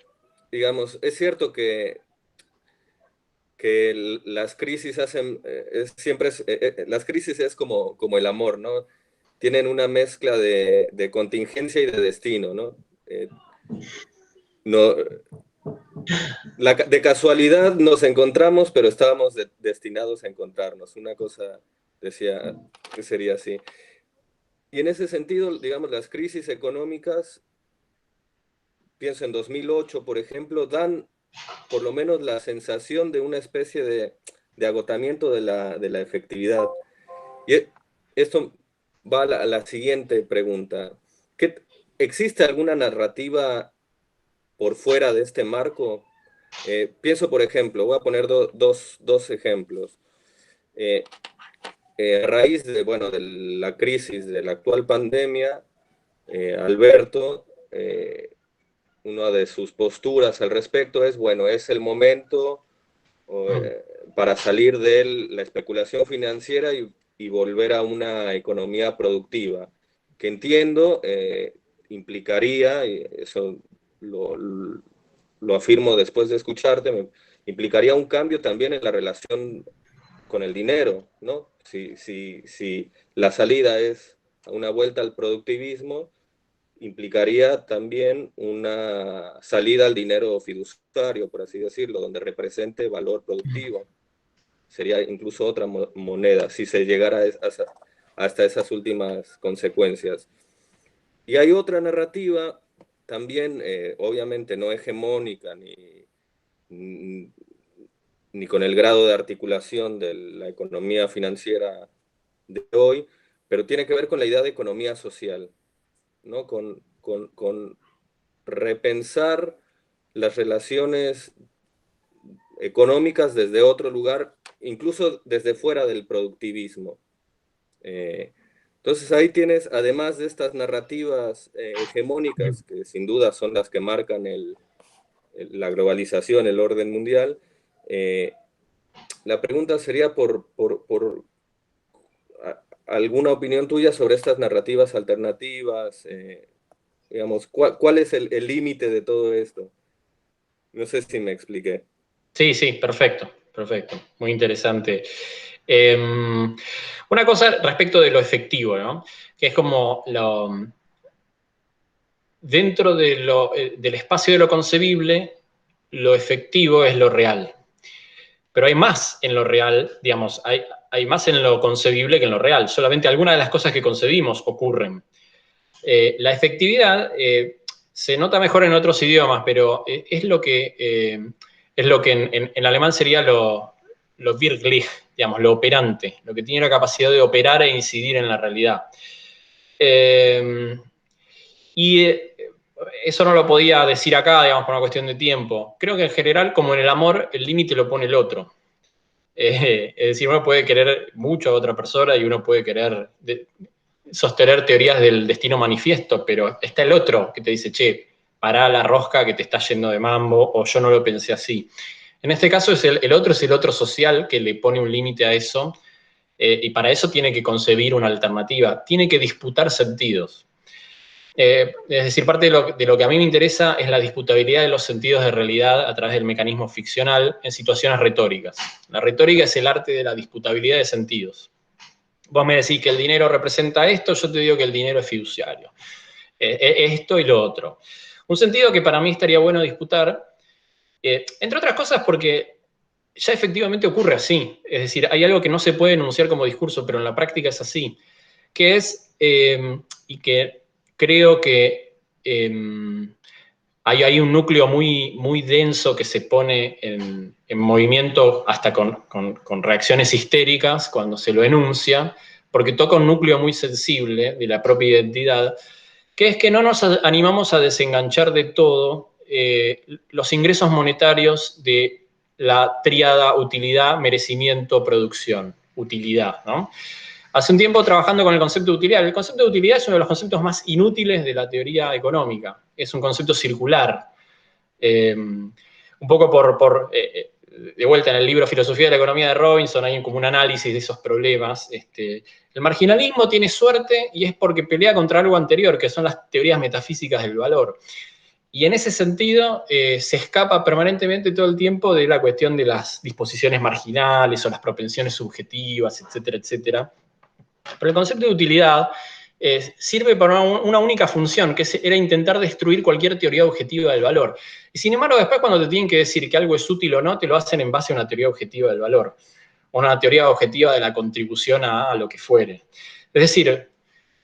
digamos, es cierto que las crisis hacen, las crisis es como el amor, ¿no? Tienen una mezcla de contingencia y de destino, ¿no? No, de casualidad nos encontramos, pero estábamos destinados a encontrarnos. Una cosa decía que sería así. Y en ese sentido, digamos, las crisis económicas, pienso en 2008, por ejemplo, dan por lo menos la sensación de una especie de agotamiento de la efectividad. Y esto va a la siguiente pregunta. ¿Existe alguna narrativa por fuera de este marco? Pienso, por ejemplo, voy a poner dos ejemplos. A raíz de la crisis de la actual pandemia, Alberto, una de sus posturas al respecto es, bueno, es el momento para salir de la especulación financiera y volver a una economía productiva, que entiendo implicaría, y eso lo afirmo después de escucharte, implicaría un cambio también en la relación con el dinero, ¿no? Si la salida es una vuelta al productivismo, implicaría también una salida al dinero fiduciario, por así decirlo, donde represente valor productivo. Sería incluso otra moneda, si se llegara hasta esas últimas consecuencias. Y hay otra narrativa, también obviamente no hegemónica, ni con el grado de articulación de la economía financiera de hoy, pero tiene que ver con la idea de economía social, ¿no? Con repensar las relaciones económicas desde otro lugar, incluso desde fuera del productivismo. Entonces ahí tienes, además de estas narrativas hegemónicas, que sin duda son las que marcan la globalización, el orden mundial, la pregunta sería por alguna opinión tuya sobre estas narrativas alternativas, digamos, ¿cuál es el límite de todo esto? No sé si me expliqué. Sí, sí, perfecto, perfecto. Muy interesante. Una cosa respecto de lo efectivo, ¿no? Que es como dentro del espacio de lo concebible, lo efectivo es lo real. Pero hay más en lo real, digamos, hay más en lo concebible que en lo real. Solamente algunas de las cosas que concebimos ocurren. La efectividad se nota mejor en otros idiomas, pero es lo que en alemán sería lo wirklich, digamos, lo operante, lo que tiene la capacidad de operar e incidir en la realidad. Y eso no lo podía decir acá, digamos, por una cuestión de tiempo. Creo que en general, como en el amor, el límite lo pone el otro. Es decir, uno puede querer mucho a otra persona y uno puede querer sostener teorías del destino manifiesto, pero está el otro que te dice, che, pará la rosca que te está yendo de mambo, o yo no lo pensé así. En este caso, el otro es el otro social que le pone un límite a eso, y para eso tiene que concebir una alternativa, tiene que disputar sentidos. Es decir, parte de lo que a mí me interesa es la disputabilidad de los sentidos de realidad a través del mecanismo ficcional en situaciones retóricas. La retórica es el arte de la disputabilidad de sentidos. Vos me decís que el dinero representa esto, yo te digo que el dinero es fiduciario. Esto y lo otro. Un sentido que para mí estaría bueno disputar, entre otras cosas porque ya efectivamente ocurre así. Es decir, hay algo que no se puede enunciar como discurso, pero en la práctica es así, que es, y que creo que hay un núcleo muy, muy denso que se pone en movimiento hasta con reacciones histéricas cuando se lo enuncia, porque toca un núcleo muy sensible de la propia identidad, que es que no nos animamos a desenganchar de todo los ingresos monetarios de la tríada utilidad, merecimiento, producción. Utilidad, ¿no? Hace un tiempo trabajando con el concepto de utilidad. El concepto de utilidad es uno de los conceptos más inútiles de la teoría económica. Es un concepto circular. Un poco de vuelta en el libro Filosofía de la Economía de Robinson hay como un análisis de esos problemas. El marginalismo tiene suerte y es porque pelea contra algo anterior, que son las teorías metafísicas del valor. Y en ese sentido se escapa permanentemente todo el tiempo de la cuestión de las disposiciones marginales o las propensiones subjetivas, etcétera, etcétera. Pero el concepto de utilidad sirve para una única función, que era intentar destruir cualquier teoría objetiva del valor. Y sin embargo, después cuando te tienen que decir que algo es útil o no, te lo hacen en base a una teoría objetiva del valor, o una teoría objetiva de la contribución a lo que fuere. Es decir,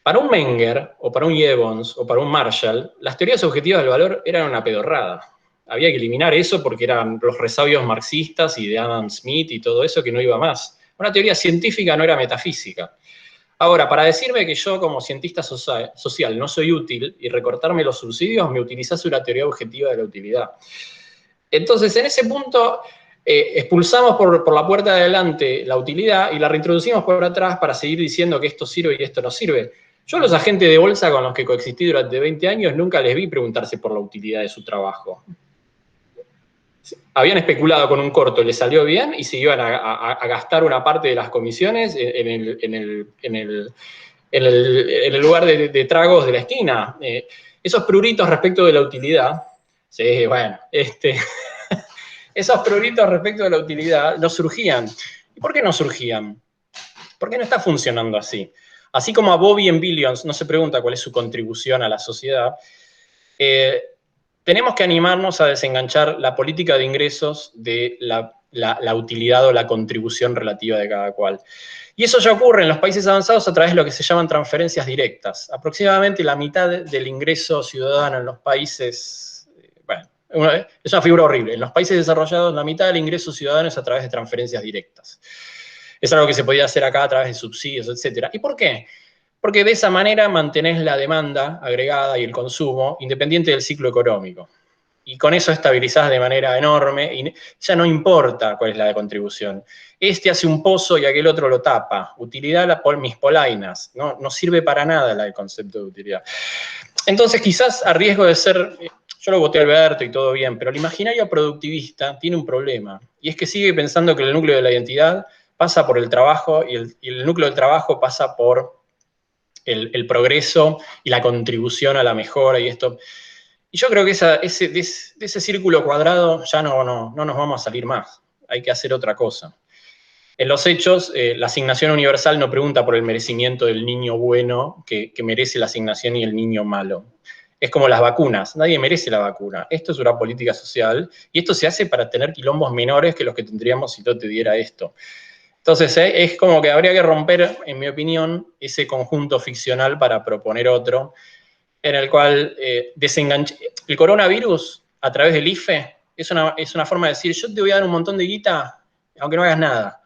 para un Menger, o para un Jevons, o para un Marshall, las teorías objetivas del valor eran una pedorrada. Había que eliminar eso porque eran los resabios marxistas y de Adam Smith y todo eso que no iba más. Una teoría científica no era metafísica. Ahora, para decirme que yo como cientista social no soy útil y recortarme los subsidios, me utilizás una teoría objetiva de la utilidad. Entonces, en ese punto, expulsamos por la puerta de adelante la utilidad y la reintroducimos por atrás para seguir diciendo que esto sirve y esto no sirve. Yo a los agentes de bolsa con los que coexistí durante 20 años nunca les vi preguntarse por la utilidad de su trabajo. Habían especulado con un corto, les salió bien y se iban a gastar una parte de las comisiones en el lugar de tragos de la esquina. Esos pruritos respecto de la utilidad, sí, bueno, esos pruritos respecto de la utilidad no surgían ¿Y por qué no surgían? ¿Por qué no está funcionando así? Así como a Bobby en Billions no se pregunta cuál es su contribución a la sociedad, tenemos que animarnos a desenganchar la política de ingresos de la utilidad o la contribución relativa de cada cual. Y eso ya ocurre en los países avanzados a través de lo que se llaman transferencias directas. Aproximadamente la mitad del ingreso ciudadano en los países, bueno, es una figura horrible. En los países desarrollados, la mitad del ingreso ciudadano es a través de transferencias directas. Es algo que se podía hacer acá a través de subsidios, etc. ¿Y por qué? Porque de esa manera mantenés la demanda agregada y el consumo independiente del ciclo económico. Y con eso estabilizás de manera enorme y ya no importa cuál es la contribución. Este hace un pozo y aquel otro lo tapa. Utilidad mis polainas. No sirve para nada el concepto de utilidad. Entonces, quizás a riesgo de ser... Yo lo voté a Alberto y todo bien, pero el imaginario productivista tiene un problema. Y es que sigue pensando que el núcleo de la identidad pasa por el trabajo y el núcleo del trabajo pasa por el progreso y la contribución a la mejora y esto. Y yo creo que de ese círculo cuadrado ya no nos vamos a salir más. Hay que hacer otra cosa. En los hechos, la asignación universal no pregunta por el merecimiento del niño bueno que merece la asignación y el niño malo. Es como las vacunas. Nadie merece la vacuna. Esto es una política social y esto se hace para tener quilombos menores que los que tendríamos si no te diera esto. Entonces, es como que habría que romper, en mi opinión, ese conjunto ficcional para proponer otro, en el cual el coronavirus, a través del IFE, es una forma de decir, yo te voy a dar un montón de guita, aunque no hagas nada.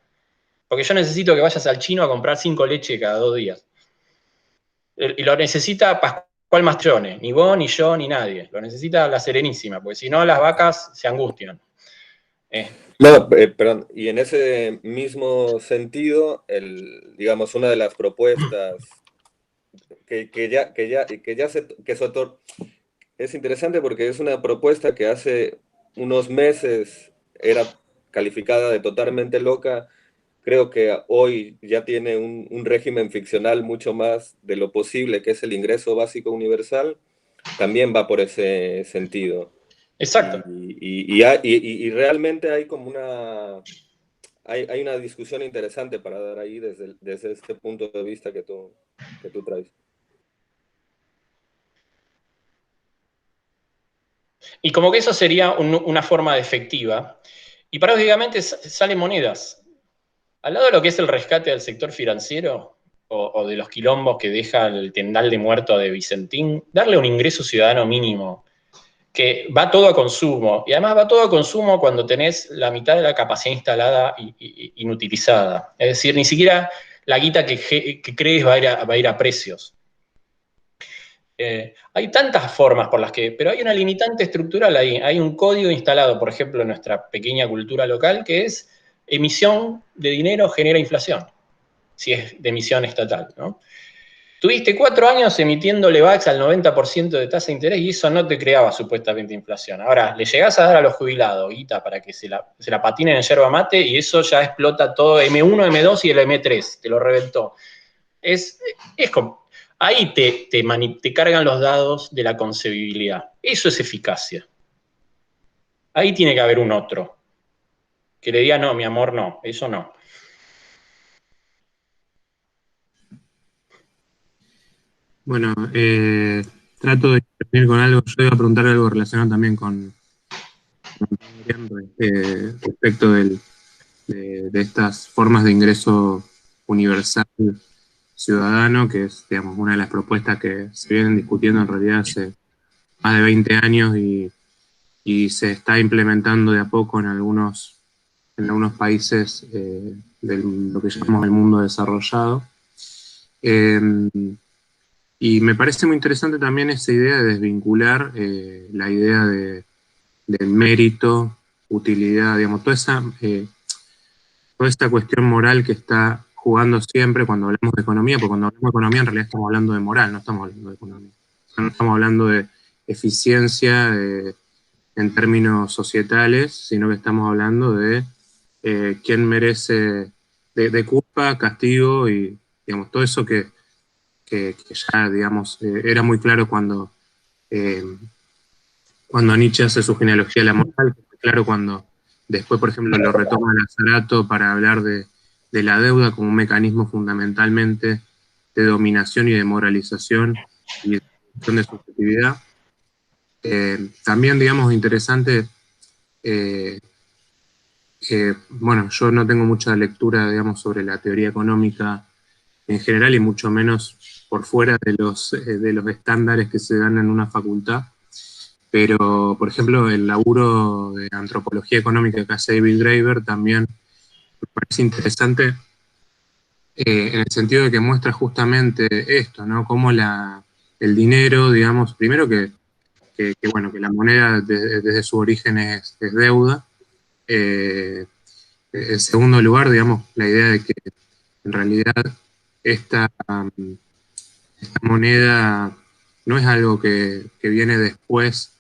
Porque yo necesito que vayas al chino a comprar 5 leches cada 2 días. Y lo necesita Pascual Mastrone, ni vos, ni yo, ni nadie. Lo necesita la Serenísima, porque si no las vacas se angustian. No, perdón, y en ese mismo sentido, digamos, una de las propuestas es interesante porque es una propuesta que hace unos meses era calificada de totalmente loca. Creo que hoy ya tiene un régimen ficcional mucho más de lo posible, que es el ingreso básico universal, también va por ese sentido. Exacto. Y realmente hay como hay una discusión interesante para dar ahí desde este punto de vista que tú traes. Y como que eso sería una forma de efectiva. Y paradójicamente salen monedas. Al lado de lo que es el rescate del sector financiero o de los quilombos que deja el tendal de muerto de Vicentín, darle un ingreso ciudadano mínimo, que va todo a consumo. Y además va todo a consumo cuando tenés la mitad de la capacidad instalada inutilizada. Es decir, ni siquiera la guita que crees va a ir a precios. Hay tantas formas por las que, pero hay una limitante estructural ahí. Hay un código instalado, por ejemplo, en nuestra pequeña cultura local, que es emisión de dinero genera inflación, si es de emisión estatal, ¿no? Tuviste 4 años emitiendo LEVAX al 90% de tasa de interés y eso no te creaba supuestamente inflación. Ahora, le llegás a dar a los jubilados guita para que se la patinen en yerba mate y eso ya explota todo, M1, M2 y el M3, te lo reventó. Es como, ahí te cargan los dados de la concebibilidad. Eso es eficacia. Ahí tiene que haber un otro. Que le diga, no, mi amor, no, eso no. Bueno, trato de intervenir con algo. Yo iba a preguntar algo relacionado también con respecto de estas formas de ingreso universal ciudadano, que es, digamos, una de las propuestas que se vienen discutiendo en realidad hace más de 20 años y se está implementando de a poco en algunos países de lo que llamamos el mundo desarrollado. Y me parece muy interesante también esa idea de desvincular la idea del mérito, utilidad, digamos, toda esta cuestión moral que está jugando siempre cuando hablamos de economía, porque cuando hablamos de economía en realidad estamos hablando de moral, no estamos hablando de economía. No estamos hablando de eficiencia en términos societales, sino que estamos hablando de quién merece, de culpa, castigo y, digamos, todo eso que ya, digamos, era muy claro cuando Nietzsche hace su genealogía de la moral, claro cuando después, por ejemplo, lo retoma Lazarato para hablar de de la deuda como un mecanismo fundamentalmente de dominación y de moralización y de subjetividad. También, digamos, interesante, bueno, yo no tengo mucha lectura, digamos, sobre la teoría económica en general y mucho menos por fuera de los estándares que se dan en una facultad, pero, por ejemplo, el laburo de antropología económica que hace David Graeber también me parece interesante en el sentido de que muestra justamente esto, ¿no? Cómo el dinero, digamos, primero bueno, que la moneda desde su origen es deuda. En segundo lugar, digamos, la idea de que en realidad esta, esta moneda no es algo que viene después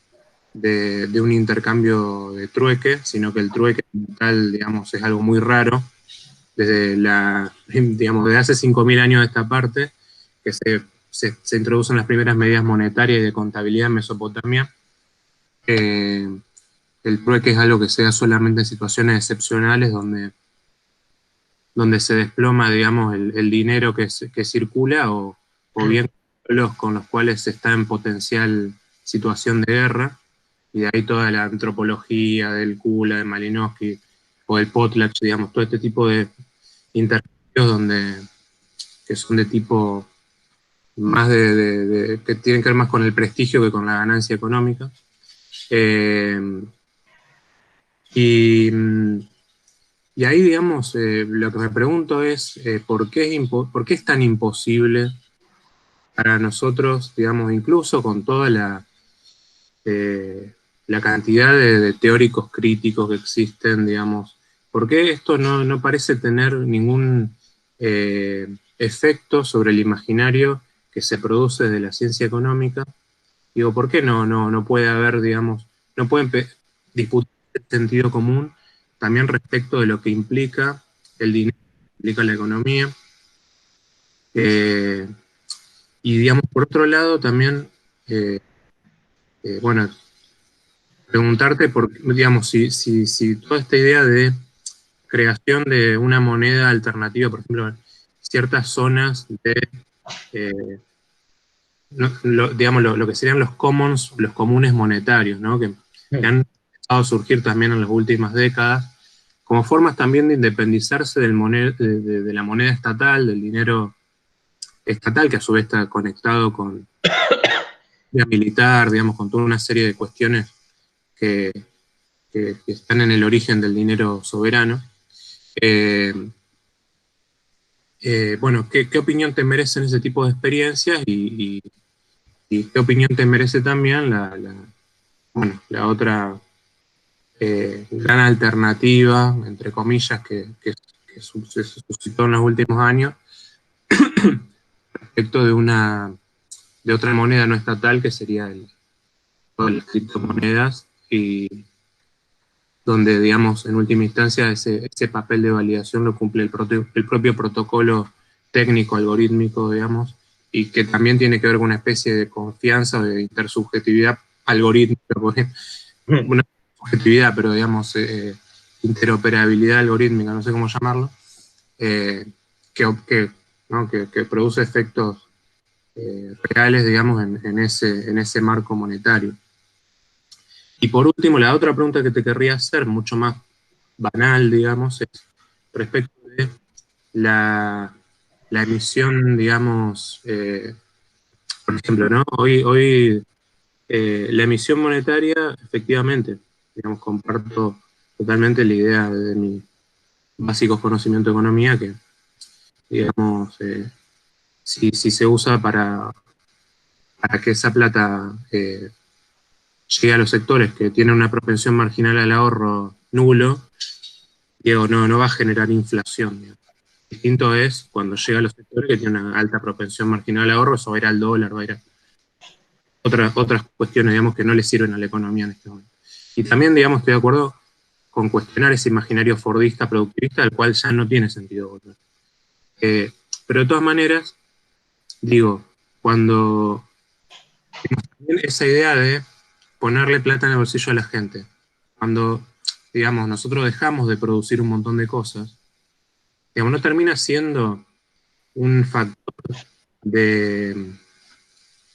de un intercambio de trueque, sino que el trueque como tal, digamos, es algo muy raro. Digamos, desde hace 5.000 años de esta parte, que se introducen las primeras medidas monetarias y de contabilidad en Mesopotamia. El trueque es algo que se da solamente en situaciones excepcionales donde se desploma, digamos, el dinero que circula o bien los con los cuales se está en potencial situación de guerra, y de ahí toda la antropología del Kula, de Malinowski, o del Potlatch, digamos, todo este tipo de intercambios que son de tipo más que tienen que ver más con el prestigio que con la ganancia económica. Y ahí, digamos, lo que me pregunto es ¿por qué es tan imposible para nosotros, digamos, incluso con toda la cantidad de teóricos críticos que existen, digamos, por qué esto no parece tener ningún efecto sobre el imaginario que se produce de la ciencia económica? Digo, ¿por qué no puede haber, digamos, no pueden disputar el sentido común también respecto de lo que implica el dinero, implica la economía? Y, digamos, por otro lado, también, bueno, preguntarte, digamos, si toda esta idea de creación de una moneda alternativa, por ejemplo, en ciertas zonas eh, digamos, lo que serían los commons, los comunes monetarios, ¿no? Que han empezado a surgir también en las últimas décadas, como formas también de independizarse de la moneda estatal, del dinero estatal, que a su vez está conectado con la militar, digamos, con toda una serie de cuestiones que están en el origen del dinero soberano. Bueno, ¿qué opinión te merecen ese tipo de experiencias y qué opinión te merece también bueno, la otra gran alternativa, entre comillas, que se suscitó en los últimos años respecto de otra moneda no estatal que sería las criptomonedas, y donde, digamos, en última instancia ese papel de validación lo cumple el propio protocolo técnico, algorítmico, digamos, y que también tiene que ver con una especie de confianza o de intersubjetividad algorítmica, una subjetividad, pero digamos, interoperabilidad algorítmica, no sé cómo llamarlo, que produce efectos reales, digamos, en ese marco monetario. Y por último, la otra pregunta que te querría hacer, mucho más banal, digamos, es respecto de la emisión, digamos, por ejemplo, ¿no? Hoy la emisión monetaria, efectivamente, digamos, comparto totalmente la idea de mi básicos conocimiento de economía, que, digamos, si se usa para que esa plata llegue a los sectores que tienen una propensión marginal al ahorro nulo, digo, no va a generar inflación. Digamos. Distinto es cuando llega a los sectores que tienen una alta propensión marginal al ahorro, eso va a ir al dólar, va a ir a otras cuestiones, digamos, que no le sirven a la economía en este momento. Y también, digamos, estoy de acuerdo con cuestionar ese imaginario fordista, productivista, al cual ya no tiene sentido volver. Pero de todas maneras, digo, cuando esa idea de ponerle plata en el bolsillo a la gente, cuando, digamos, nosotros dejamos de producir un montón de cosas, digamos, no termina siendo un factor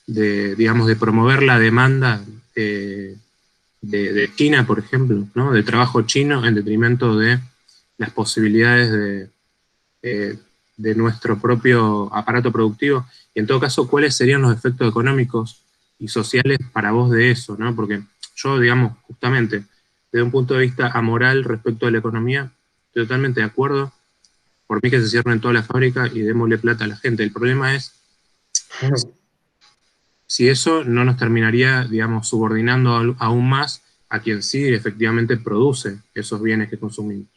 digamos, de promover la demanda de China, por ejemplo, ¿no? De trabajo chino en detrimento de las posibilidades de nuestro propio aparato productivo. Y en todo caso, ¿cuáles serían los efectos económicos y sociales para vos de eso, ¿no? Porque yo, digamos, justamente, desde un punto de vista amoral respecto a la economía, estoy totalmente de acuerdo. Por mí que se cierren toda la fábrica y démosle plata a la gente. El problema es si eso no nos terminaría, digamos, subordinando aún más a quien sí efectivamente produce esos bienes que consumimos.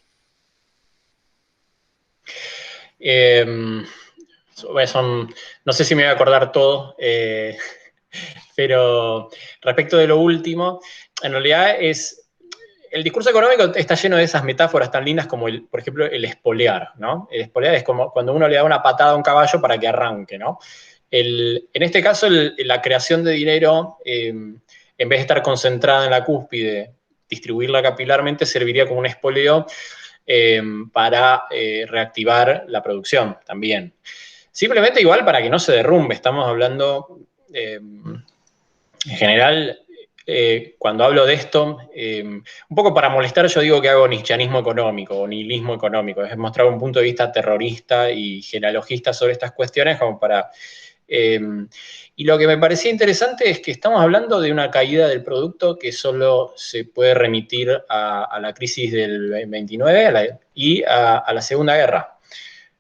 No sé si me voy a acordar todo, pero respecto de lo último, en realidad el discurso económico está lleno de esas metáforas tan lindas como, por ejemplo, el espolear, ¿no? El espolear es como cuando uno le da una patada a un caballo para que arranque, ¿no? En este caso, la creación de dinero, en vez de estar concentrada en la cúspide, distribuirla capilarmente, serviría como un espoleo para reactivar la producción también. Simplemente igual para que no se derrumbe, estamos hablando, en general, cuando hablo de esto, un poco para molestar yo digo que hago nietzscheanismo económico o nihilismo económico, es mostrar un punto de vista terrorista y genealogista sobre estas cuestiones como para... y lo que me parecía interesante es que estamos hablando de una caída del producto que solo se puede remitir a la crisis del 29 y a la Segunda Guerra.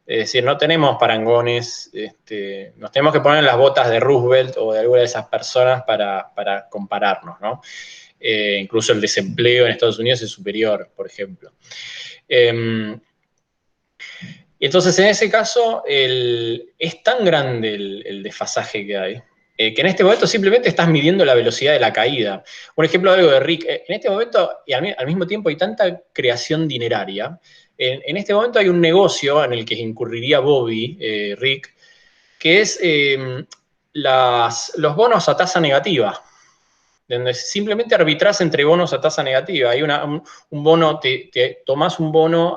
Es decir, no tenemos parangones, nos tenemos que poner en las botas de Roosevelt o de alguna de esas personas para compararnos, ¿no? Incluso el desempleo en Estados Unidos es superior, por ejemplo. Entonces, en ese caso, es tan grande el desfasaje que hay, que en este momento simplemente estás midiendo la velocidad de la caída. Un ejemplo de algo de Rick, en este momento, y al mismo tiempo hay tanta creación dineraria, en este momento hay un negocio en el que incurriría Bobby, Rick, que es los bonos a tasa negativa, donde simplemente arbitras entre bonos a tasa negativa. Hay un bono, tomás un bono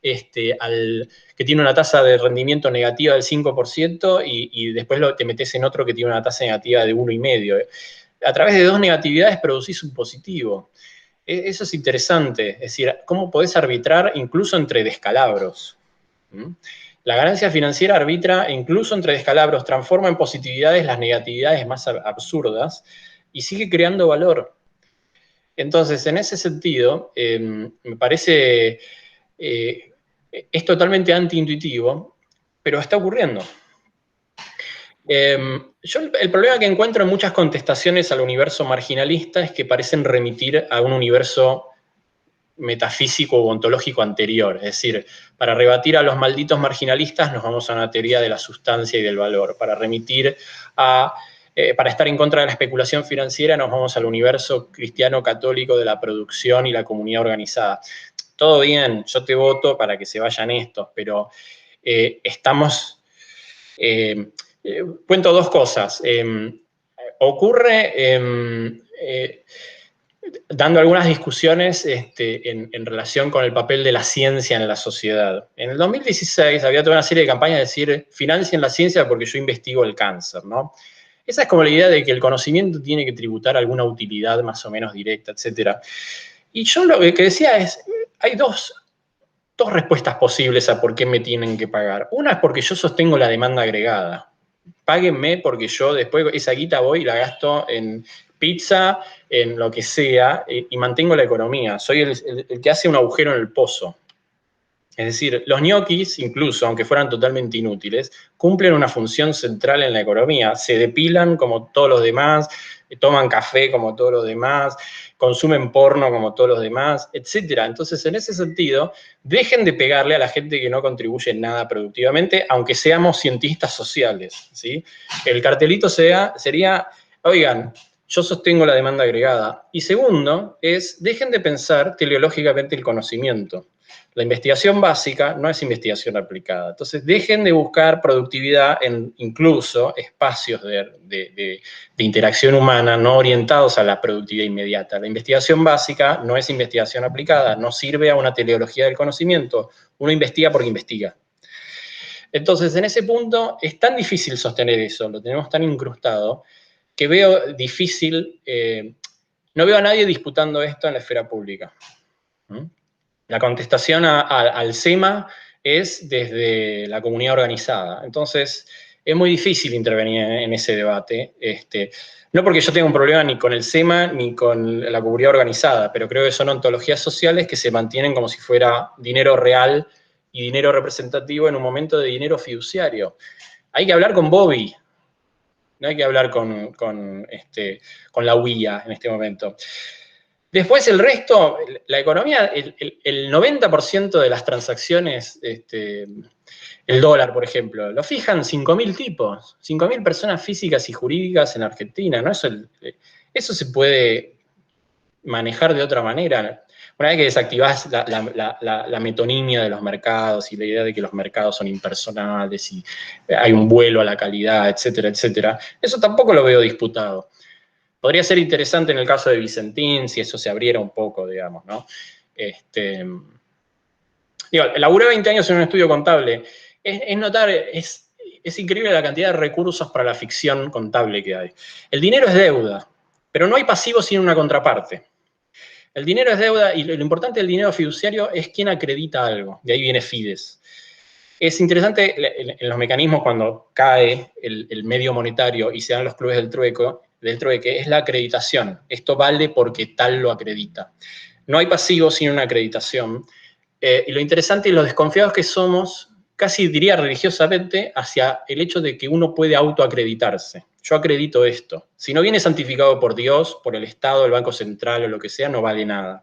que tiene una tasa de rendimiento negativa del 5% y después te metes en otro que tiene una tasa negativa de 1,5%. A través de dos negatividades producís un positivo. Eso es interesante, es decir, cómo podés arbitrar incluso entre descalabros. La ganancia financiera arbitra incluso entre descalabros, transforma en positividades las negatividades más absurdas y sigue creando valor. Entonces, en ese sentido, me parece, es totalmente antiintuitivo, pero está ocurriendo. Yo el problema que encuentro en muchas contestaciones al universo marginalista es que parecen remitir a un universo metafísico o ontológico anterior. Es decir, para rebatir a los malditos marginalistas nos vamos a una teoría de la sustancia y del valor. Para estar en contra de la especulación financiera nos vamos al universo cristiano católico de la producción y la comunidad organizada. Todo bien, yo te voto para que se vayan estos, pero estamos... cuento dos cosas. Ocurre dando algunas discusiones en relación con el papel de la ciencia en la sociedad. En el 2016 había toda una serie de campañas de decir, financien la ciencia porque yo investigo el cáncer, ¿no? Esa es como la idea de que el conocimiento tiene que tributar alguna utilidad más o menos directa, etc. Y yo lo que decía es, hay dos respuestas posibles a por qué me tienen que pagar. Una es porque yo sostengo la demanda agregada. Páguenme porque yo después esa guita voy y la gasto en pizza, en lo que sea, y mantengo la economía. Soy el que hace un agujero en el pozo. Es decir, los ñoquis, incluso, aunque fueran totalmente inútiles, cumplen una función central en la economía. Se depilan como todos los demás, toman café como todos los demás, consumen porno como todos los demás, etc. Entonces, en ese sentido, dejen de pegarle a la gente que no contribuye en nada productivamente, aunque seamos cientistas sociales, ¿sí? El cartelito sería, oigan, yo sostengo la demanda agregada. Y segundo, dejen de pensar teleológicamente el conocimiento. La investigación básica no es investigación aplicada. Entonces, dejen de buscar productividad en incluso espacios de interacción humana no orientados a la productividad inmediata. La investigación básica no es investigación aplicada, no sirve a una teleología del conocimiento. Uno investiga porque investiga. Entonces, en ese punto, es tan difícil sostener eso, lo tenemos tan incrustado, que veo difícil, no veo a nadie disputando esto en la esfera pública. La contestación al SEMA es desde la comunidad organizada. Entonces, es muy difícil intervenir en ese debate. No porque yo tenga un problema ni con el SEMA ni con la comunidad organizada, pero creo que son ontologías sociales que se mantienen como si fuera dinero real y dinero representativo en un momento de dinero fiduciario. Hay que hablar con Bobby, no hay que hablar con la UIA en este momento. Después el resto, la economía, el 90% de las transacciones, el dólar, por ejemplo, lo fijan 5.000 tipos, 5.000 personas físicas y jurídicas en Argentina, ¿no? Eso se puede manejar de otra manera. Una vez que desactivás la metonimia de los mercados y la idea de que los mercados son impersonales y hay un vuelo a la calidad, etcétera, etcétera, eso tampoco lo veo disputado. Podría ser interesante en el caso de Vicentín, si eso se abriera un poco, digamos, ¿no? Laburé 20 años en un estudio contable. Es increíble la cantidad de recursos para la ficción contable que hay. El dinero es deuda, pero no hay pasivo sin una contraparte. El dinero es deuda y lo importante del dinero fiduciario es quién acredita algo. De ahí viene Fides. Es interesante en los mecanismos cuando cae el medio monetario y se dan los clubes del trueque, es la acreditación. Esto vale porque tal lo acredita. No hay pasivo sin una acreditación. Y lo interesante y lo desconfiados que somos, casi diría religiosamente, hacia el hecho de que uno puede autoacreditarse. Yo acredito esto. Si no viene santificado por Dios, por el Estado, el Banco Central o lo que sea, no vale nada.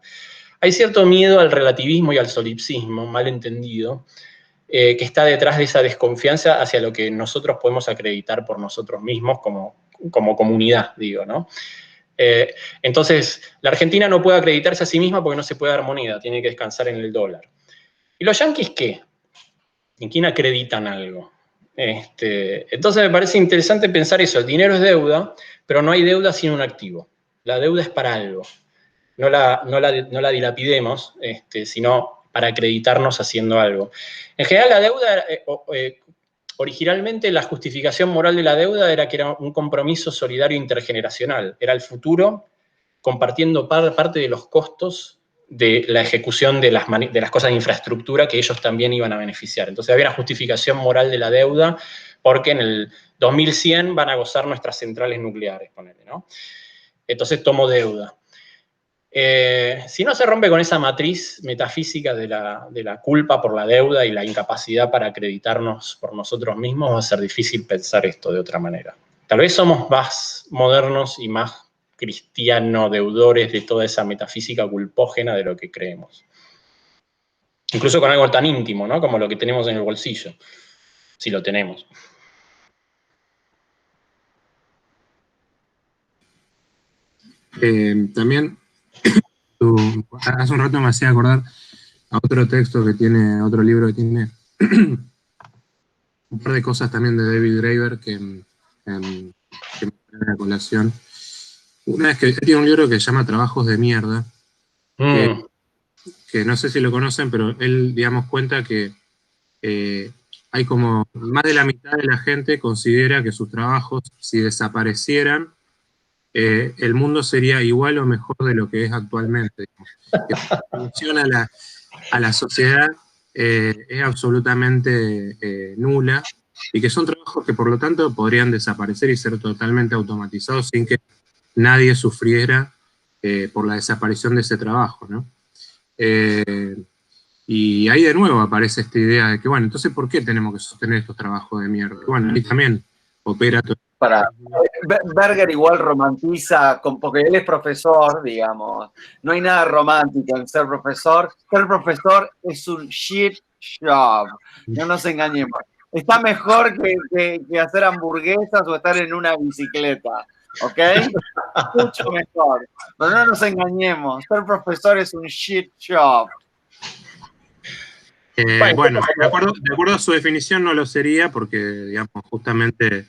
Hay cierto miedo al relativismo y al solipsismo, mal entendido, que está detrás de esa desconfianza hacia lo que nosotros podemos acreditar por nosotros mismos como comunidad, digo, ¿no? Entonces, la Argentina no puede acreditarse a sí misma porque no se puede dar moneda, tiene que descansar en el dólar. ¿Y los yanquis qué? ¿En quién acreditan algo? Entonces me parece interesante pensar eso. El dinero es deuda, pero no hay deuda sin un activo. La deuda es para algo. No la dilapidemos, sino para acreditarnos haciendo algo. En general, la deuda, originalmente la justificación moral de la deuda era que era un compromiso solidario intergeneracional. Era el futuro compartiendo parte de los costos de la ejecución de las cosas de infraestructura que ellos también iban a beneficiar. Entonces había una justificación moral de la deuda porque en el 2100 van a gozar nuestras centrales nucleares, ponele, ¿no? Entonces tomo deuda. Si no se rompe con esa matriz metafísica de la culpa por la deuda y la incapacidad para acreditarnos por nosotros mismos, va a ser difícil pensar esto de otra manera. Tal vez somos más modernos y más cristiano deudores de toda esa metafísica culpógena de lo que creemos. Incluso con algo tan íntimo, ¿no? Como lo que tenemos en el bolsillo, si lo tenemos. También, hace un rato me hacía acordar a otro texto que tiene, otro libro que tiene un par de cosas también de David Graeber que me trae a colación. Una es que él tiene un libro que se llama Trabajos de Mierda, que no sé si lo conocen, pero él, digamos, cuenta que hay como más de la mitad de la gente considera que sus trabajos, si desaparecieran, el mundo sería igual o mejor de lo que es actualmente. Que la función a la sociedad es absolutamente nula y que son trabajos que por lo tanto podrían desaparecer y ser totalmente automatizados sin que nadie sufriera por la desaparición de ese trabajo, ¿no? Y ahí de nuevo aparece esta idea de que, bueno, entonces, ¿por qué tenemos que sostener estos trabajos de mierda? Bueno, ahí también opera todo. Berger igual romantiza, porque él es profesor, digamos. No hay nada romántico en ser profesor. Ser profesor es un shit job. No nos engañemos. Está mejor que hacer hamburguesas o estar en una bicicleta. ¿Ok? Mucho mejor. Pero no nos engañemos. Ser profesor es un shit job. Bueno, de acuerdo a su definición no lo sería porque, digamos, justamente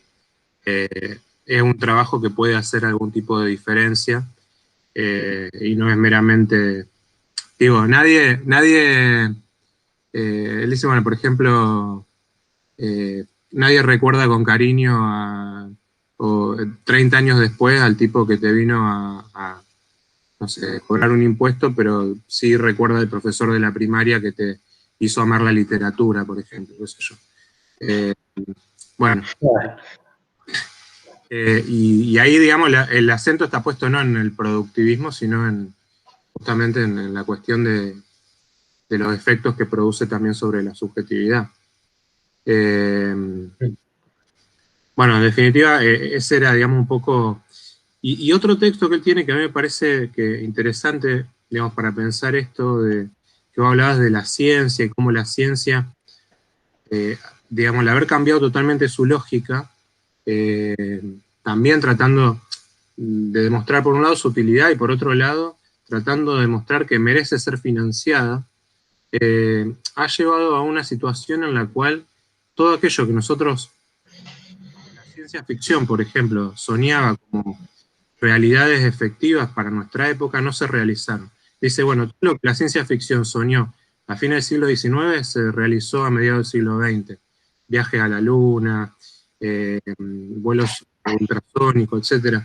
es un trabajo que puede hacer algún tipo de diferencia y no es meramente, digo, él dice, bueno, por ejemplo, nadie recuerda con cariño o 30 años después al tipo que te vino a, no sé, cobrar un impuesto, pero sí recuerda al profesor de la primaria que te hizo amar la literatura, por ejemplo, qué sé yo. Bueno. Y ahí, digamos, el acento está puesto no en el productivismo, sino justamente en la cuestión de los efectos que produce también sobre la subjetividad. Bueno, en definitiva, ese era, digamos, un poco... Y otro texto que él tiene que a mí me parece que interesante, digamos, para pensar esto de que vos hablabas de la ciencia y cómo la ciencia, digamos, al haber cambiado totalmente su lógica, también tratando de demostrar por un lado su utilidad y por otro lado tratando de demostrar que merece ser financiada, ha llevado a una situación en la cual todo aquello que nosotros, la ciencia ficción, por ejemplo, soñaba como realidades efectivas para nuestra época, no se realizaron. Dice, bueno, todo lo que la ciencia ficción soñó a fines del siglo XIX se realizó a mediados del siglo XX. Viajes a la Luna, vuelos ultrasónicos, etc.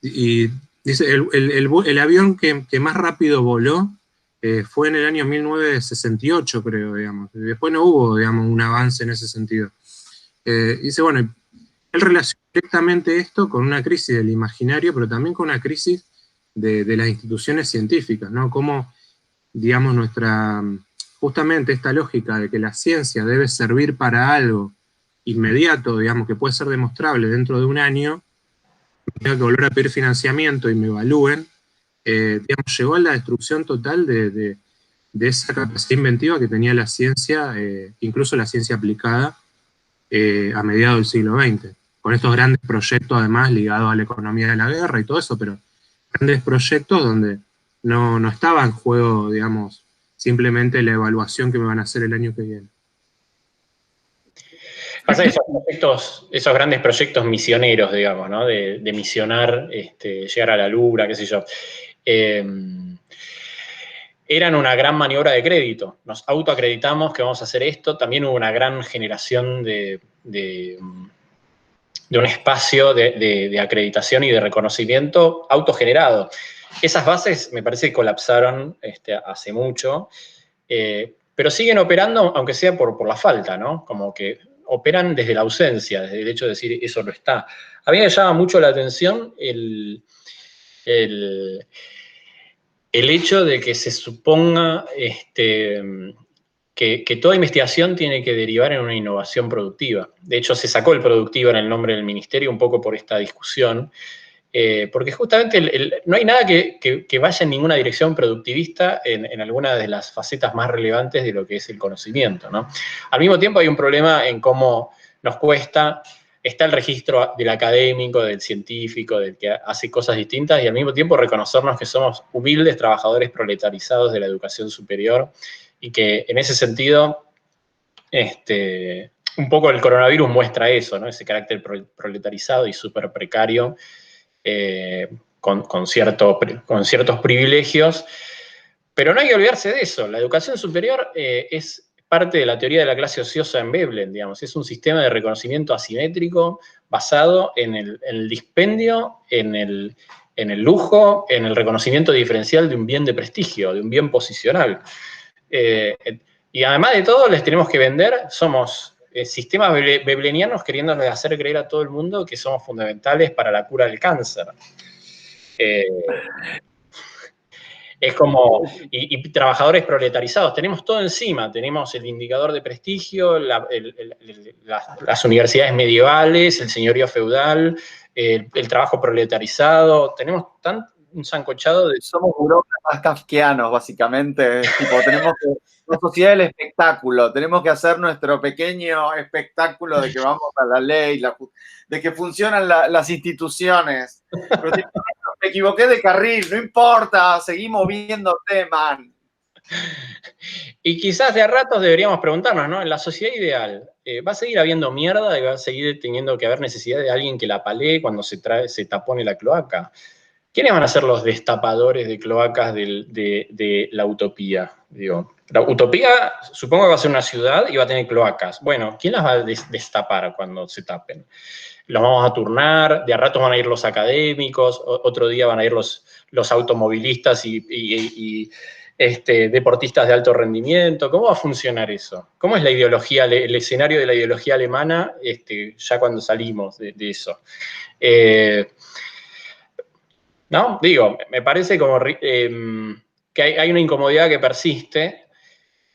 Y dice, el avión que más rápido voló fue en el año 1968, creo, digamos. Después no hubo, digamos, un avance en ese sentido. Dice, bueno, él relaciona directamente esto con una crisis del imaginario, pero también con una crisis de las instituciones científicas, ¿no? Cómo, digamos, justamente esta lógica de que la ciencia debe servir para algo inmediato, digamos, que puede ser demostrable dentro de un año, tenga que volver a pedir financiamiento y me evalúen, digamos, llegó a la destrucción total de esa capacidad inventiva que tenía la ciencia, incluso la ciencia aplicada, a mediados del siglo XX, con estos grandes proyectos además ligados a la economía de la guerra y todo eso, pero grandes proyectos donde no estaba en juego, digamos, simplemente la evaluación que me van a hacer el año que viene. Pasa esos grandes proyectos misioneros, digamos, ¿no? De misionar, llegar a la luna, qué sé yo. Eran una gran maniobra de crédito. Nos autoacreditamos que vamos a hacer esto. También hubo una gran generación de un espacio de acreditación y de reconocimiento autogenerado. Esas bases me parece que colapsaron hace mucho, pero siguen operando, aunque sea por la falta, ¿no? Como que operan desde la ausencia, desde el hecho de decir eso no está. A mí me llama mucho la atención el hecho de que se suponga que toda investigación tiene que derivar en una innovación productiva. De hecho, se sacó el productivo en el nombre del ministerio un poco por esta discusión, porque justamente no hay nada que vaya en ninguna dirección productivista en alguna de las facetas más relevantes de lo que es el conocimiento, ¿no? Al mismo tiempo hay un problema en cómo nos cuesta. Está el registro del académico, del científico, del que hace cosas distintas, y al mismo tiempo reconocernos que somos humildes trabajadores proletarizados de la educación superior, y que en ese sentido, un poco el coronavirus muestra eso, ¿no? Ese carácter proletarizado y súper precario, con ciertos privilegios. Pero no hay que olvidarse de eso. La educación superior es parte de la teoría de la clase ociosa en Veblen, digamos. Es un sistema de reconocimiento asimétrico basado en el dispendio, en el lujo, en el reconocimiento diferencial de un bien de prestigio, de un bien posicional. Y además de todo, les tenemos que vender, somos sistemas veblenianos queriéndoles hacer creer a todo el mundo que somos fundamentales para la cura del cáncer. Es como, y trabajadores proletarizados, tenemos todo encima, tenemos el indicador de prestigio, las universidades medievales, el señorío feudal, el trabajo proletarizado, tenemos un sancochado de... Somos burócratas kafkianos, básicamente, tipo, tenemos que, la sociedad del espectáculo, tenemos que hacer nuestro pequeño espectáculo de que vamos a la ley, de que funcionan las instituciones, pero me equivoqué de carril, no importa, seguimos viéndote, man. Y quizás de a ratos deberíamos preguntarnos, ¿no? En la sociedad ideal, ¿va a seguir habiendo mierda y va a seguir teniendo que haber necesidad de alguien que la palee cuando se tapone la cloaca? ¿Quiénes van a ser los destapadores de cloacas de la utopía? Digo, la utopía supongo que va a ser una ciudad y va a tener cloacas. Bueno, ¿quién las va a destapar cuando se tapen? Los vamos a turnar, de a ratos van a ir los académicos, otro día van a ir los automovilistas y deportistas de alto rendimiento. ¿Cómo va a funcionar eso? ¿Cómo es la ideología, el escenario de la ideología alemana ya cuando salimos de eso? ¿No? Digo, me parece como que hay una incomodidad que persiste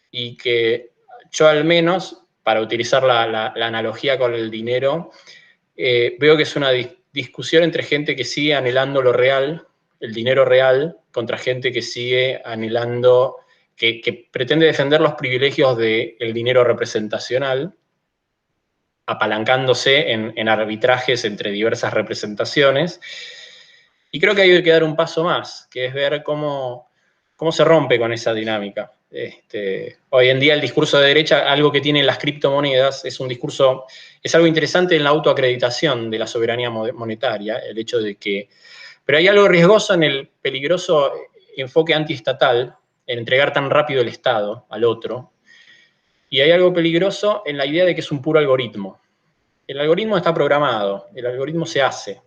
y que yo al menos, para utilizar la analogía con el dinero, veo que es una discusión entre gente que sigue anhelando lo real, el dinero real, contra gente que sigue anhelando, que pretende defender los privilegios del dinero representacional, apalancándose en arbitrajes entre diversas representaciones. Y creo que hay que dar un paso más, que es ver cómo se rompe con esa dinámica. Hoy en día el discurso de derecha, algo que tienen las criptomonedas, es algo interesante en la autoacreditación de la soberanía monetaria, el hecho de que... Pero hay algo riesgoso en el peligroso enfoque antiestatal, en entregar tan rápido el Estado al otro, y hay algo peligroso en la idea de que es un puro algoritmo. El algoritmo está programado, el algoritmo se hace.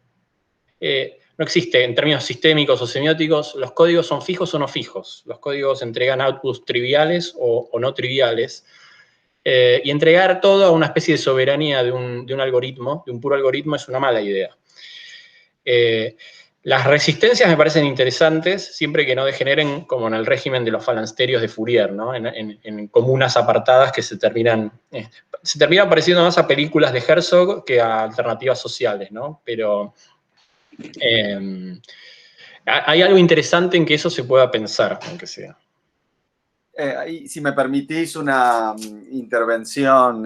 No existe en términos sistémicos o semióticos, los códigos son fijos o no fijos. Los códigos entregan outputs triviales o no triviales. Y entregar todo a una especie de soberanía de un algoritmo, de un puro algoritmo, es una mala idea. Las resistencias me parecen interesantes, siempre que no degeneren como en el régimen de los falansterios de Fourier, ¿no? En comunas apartadas que se terminan pareciendo más a películas de Herzog que a alternativas sociales, ¿no? Pero... hay algo interesante en que eso se pueda pensar, aunque sea. Si me permitís una intervención,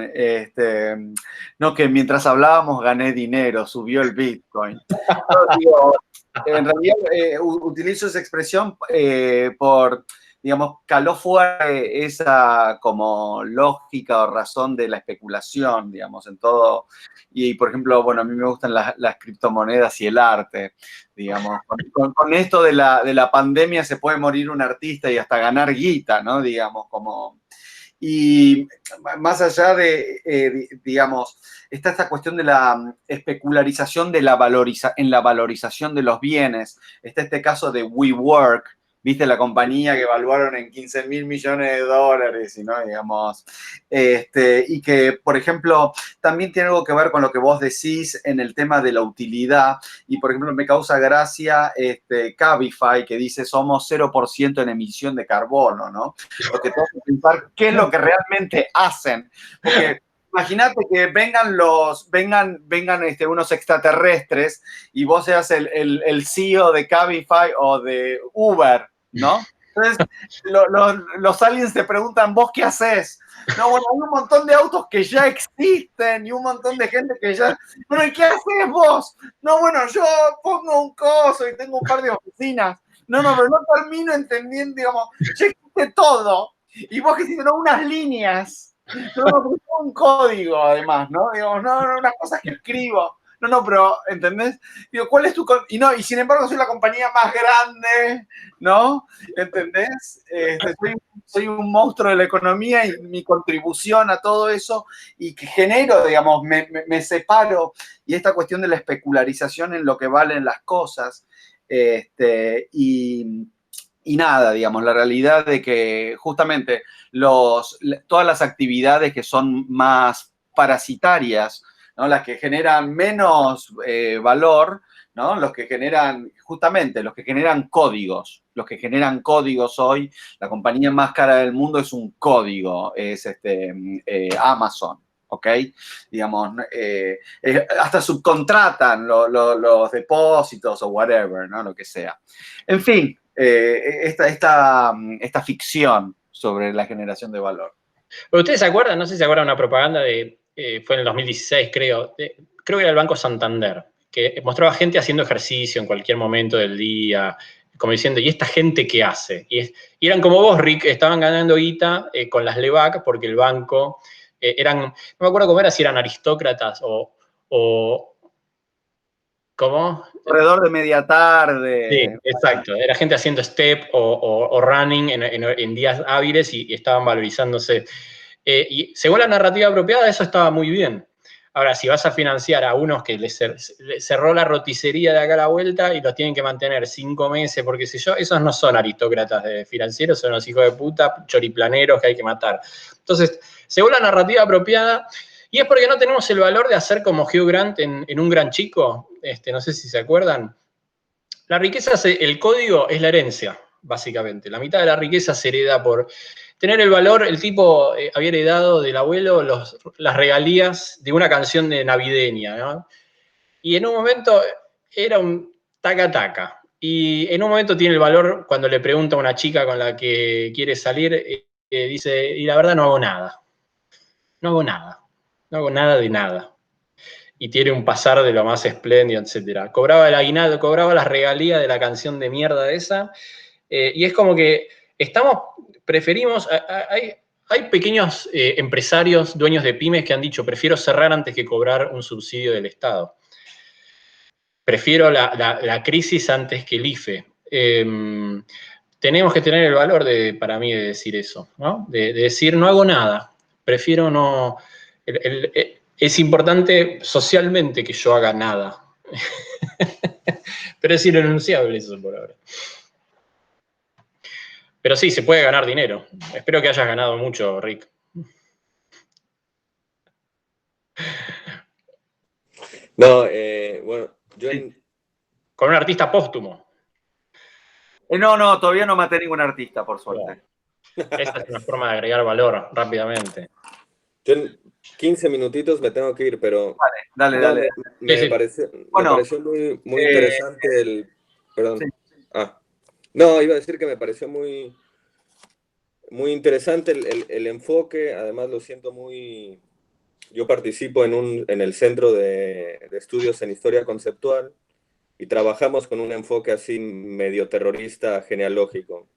no que mientras hablábamos gané dinero, subió el Bitcoin. Yo digo, en realidad utilizo esa expresión por, digamos, caló fuerte esa como lógica o razón de la especulación, digamos, en todo. Y, por ejemplo, bueno, a mí me gustan las criptomonedas y el arte, digamos. Con esto de la pandemia se puede morir un artista y hasta ganar guita, ¿no? Digamos, como... Y más allá de, digamos, está esta cuestión de la especularización en la valorización de los bienes. Está este caso de WeWork, ¿viste? La compañía que evaluaron en 15 mil millones de dólares, y, ¿no? Digamos, y que, por ejemplo, también tiene algo que ver con lo que vos decís en el tema de la utilidad. Y, por ejemplo, me causa gracia Cabify, que dice somos 0% en emisión de carbono, ¿no? Porque tengo que pensar qué es lo que realmente hacen. Porque imagínate que vengan unos extraterrestres y vos seas el CEO de Cabify o de Uber, ¿no? Entonces, los aliens te preguntan, ¿vos qué haces? No, bueno, hay un montón de autos que ya existen y un montón de gente que ya... Bueno, ¿y qué haces vos? No, bueno, yo pongo un coso y tengo un par de oficinas. No, pero no termino entendiendo, digamos, ya existe todo. Y vos que hiciste, no, unas líneas. No, pero un código, además, ¿no? Digamos, no, unas cosas que escribo. No, pero, ¿entendés? Digo, ¿cuál es tu...? Y sin embargo, soy la compañía más grande, ¿no? ¿Entendés? Soy un monstruo de la economía y mi contribución a todo eso, y que genero, digamos, me separo. Y esta cuestión de la especularización en lo que valen las cosas, y nada, digamos, la realidad de que justamente todas las actividades que son más parasitarias, ¿no? Las que generan menos valor, ¿no? Los que generan códigos. Los que generan códigos hoy, la compañía más cara del mundo es un código, es Amazon, ¿ok? Digamos, hasta subcontratan los depósitos o whatever, ¿no? Lo que sea. En fin, esta ficción sobre la generación de valor. Pero ustedes se acuerdan, no sé si se acuerdan, una propaganda fue en el 2016, creo que era el Banco Santander, que mostraba gente haciendo ejercicio en cualquier momento del día, como diciendo, ¿y esta gente qué hace? Y eran como vos, Rick, estaban ganando guita con las LEVAC porque el banco eran, no me acuerdo cómo era, si eran aristócratas o ¿cómo? Corredor de media tarde. Sí, exacto. Era gente haciendo step o running en días hábiles y estaban valorizándose. Y según la narrativa apropiada, eso estaba muy bien. Ahora, si vas a financiar a unos que les cerró la roticería de acá a la vuelta y los tienen que mantener 5 meses, porque si yo, esos no son aristócratas financieros, son los hijos de puta, choriplaneros que hay que matar. Entonces, según la narrativa apropiada, y es porque no tenemos el valor de hacer como Hugh Grant en Un Gran Chico, no sé si se acuerdan. La riqueza, el código es la herencia, básicamente. La mitad de la riqueza se hereda por tener el valor. El tipo había heredado del abuelo las regalías de una canción de navideña, ¿no? Y en un momento era un taca-taca. Y en un momento tiene el valor cuando le pregunta a una chica con la que quiere salir, dice, y la verdad no hago nada. No hago nada. No hago nada de nada. Y tiene un pasar de lo más espléndido, etc. Cobraba el aguinaldo, cobraba las regalías de la canción de mierda esa, y es como que preferimos, hay pequeños empresarios, dueños de pymes que han dicho, prefiero cerrar antes que cobrar un subsidio del Estado. Prefiero la crisis antes que el IFE. Tenemos que tener el valor, para mí, de decir eso, ¿no? De decir, no hago nada, prefiero no... Es importante socialmente que yo haga nada. Pero es irrenunciable eso por ahora. Pero sí, se puede ganar dinero. Espero que hayas ganado mucho, Rick. No, bueno, yo Con un artista póstumo. No, todavía no maté ningún artista, por suerte. Esa es una forma de agregar valor rápidamente. Yo en 15 minutitos me tengo que ir, pero Dale. Me pareció muy interesante el... Perdón. Sí. No, iba a decir que me pareció muy interesante el enfoque. Además lo siento muy... Yo participo en el Centro de Estudios en Historia Conceptual y trabajamos con un enfoque así medio terrorista genealógico.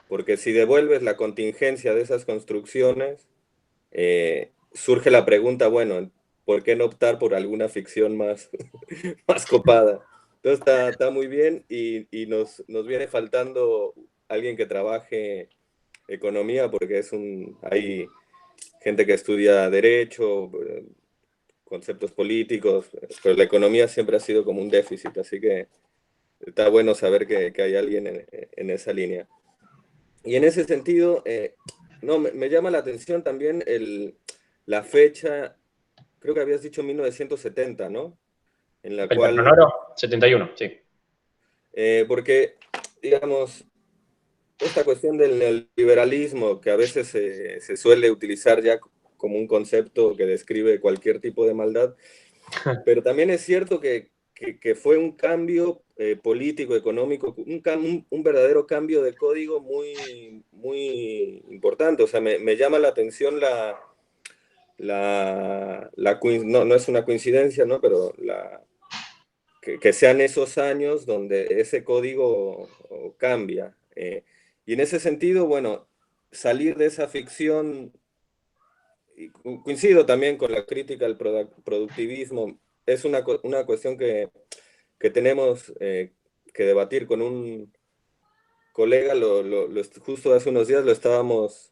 Porque si devuelves la contingencia de esas construcciones, surge la pregunta, bueno, ¿por qué no optar por alguna ficción más, más copada? Entonces está muy bien y nos viene faltando alguien que trabaje economía, porque hay gente que estudia derecho, conceptos políticos, pero la economía siempre ha sido como un déficit, así que está bueno saber que hay alguien en esa línea. Y en ese sentido, me llama la atención también la fecha, creo que habías dicho 1970, ¿no? En la ¿El cual... Bernonoro? 71, sí. Porque, digamos, esta cuestión del neoliberalismo, que a veces se suele utilizar ya como un concepto que describe cualquier tipo de maldad, pero también es cierto que fue un cambio político, económico, un verdadero cambio de código muy, muy importante. O sea, me llama la atención no es una coincidencia, ¿no? Pero que sean esos años donde ese código cambia. Y en ese sentido, bueno, salir de esa ficción, y coincido también con la crítica al productivismo, es una cuestión que tenemos que debatir con un colega, justo hace unos días lo estábamos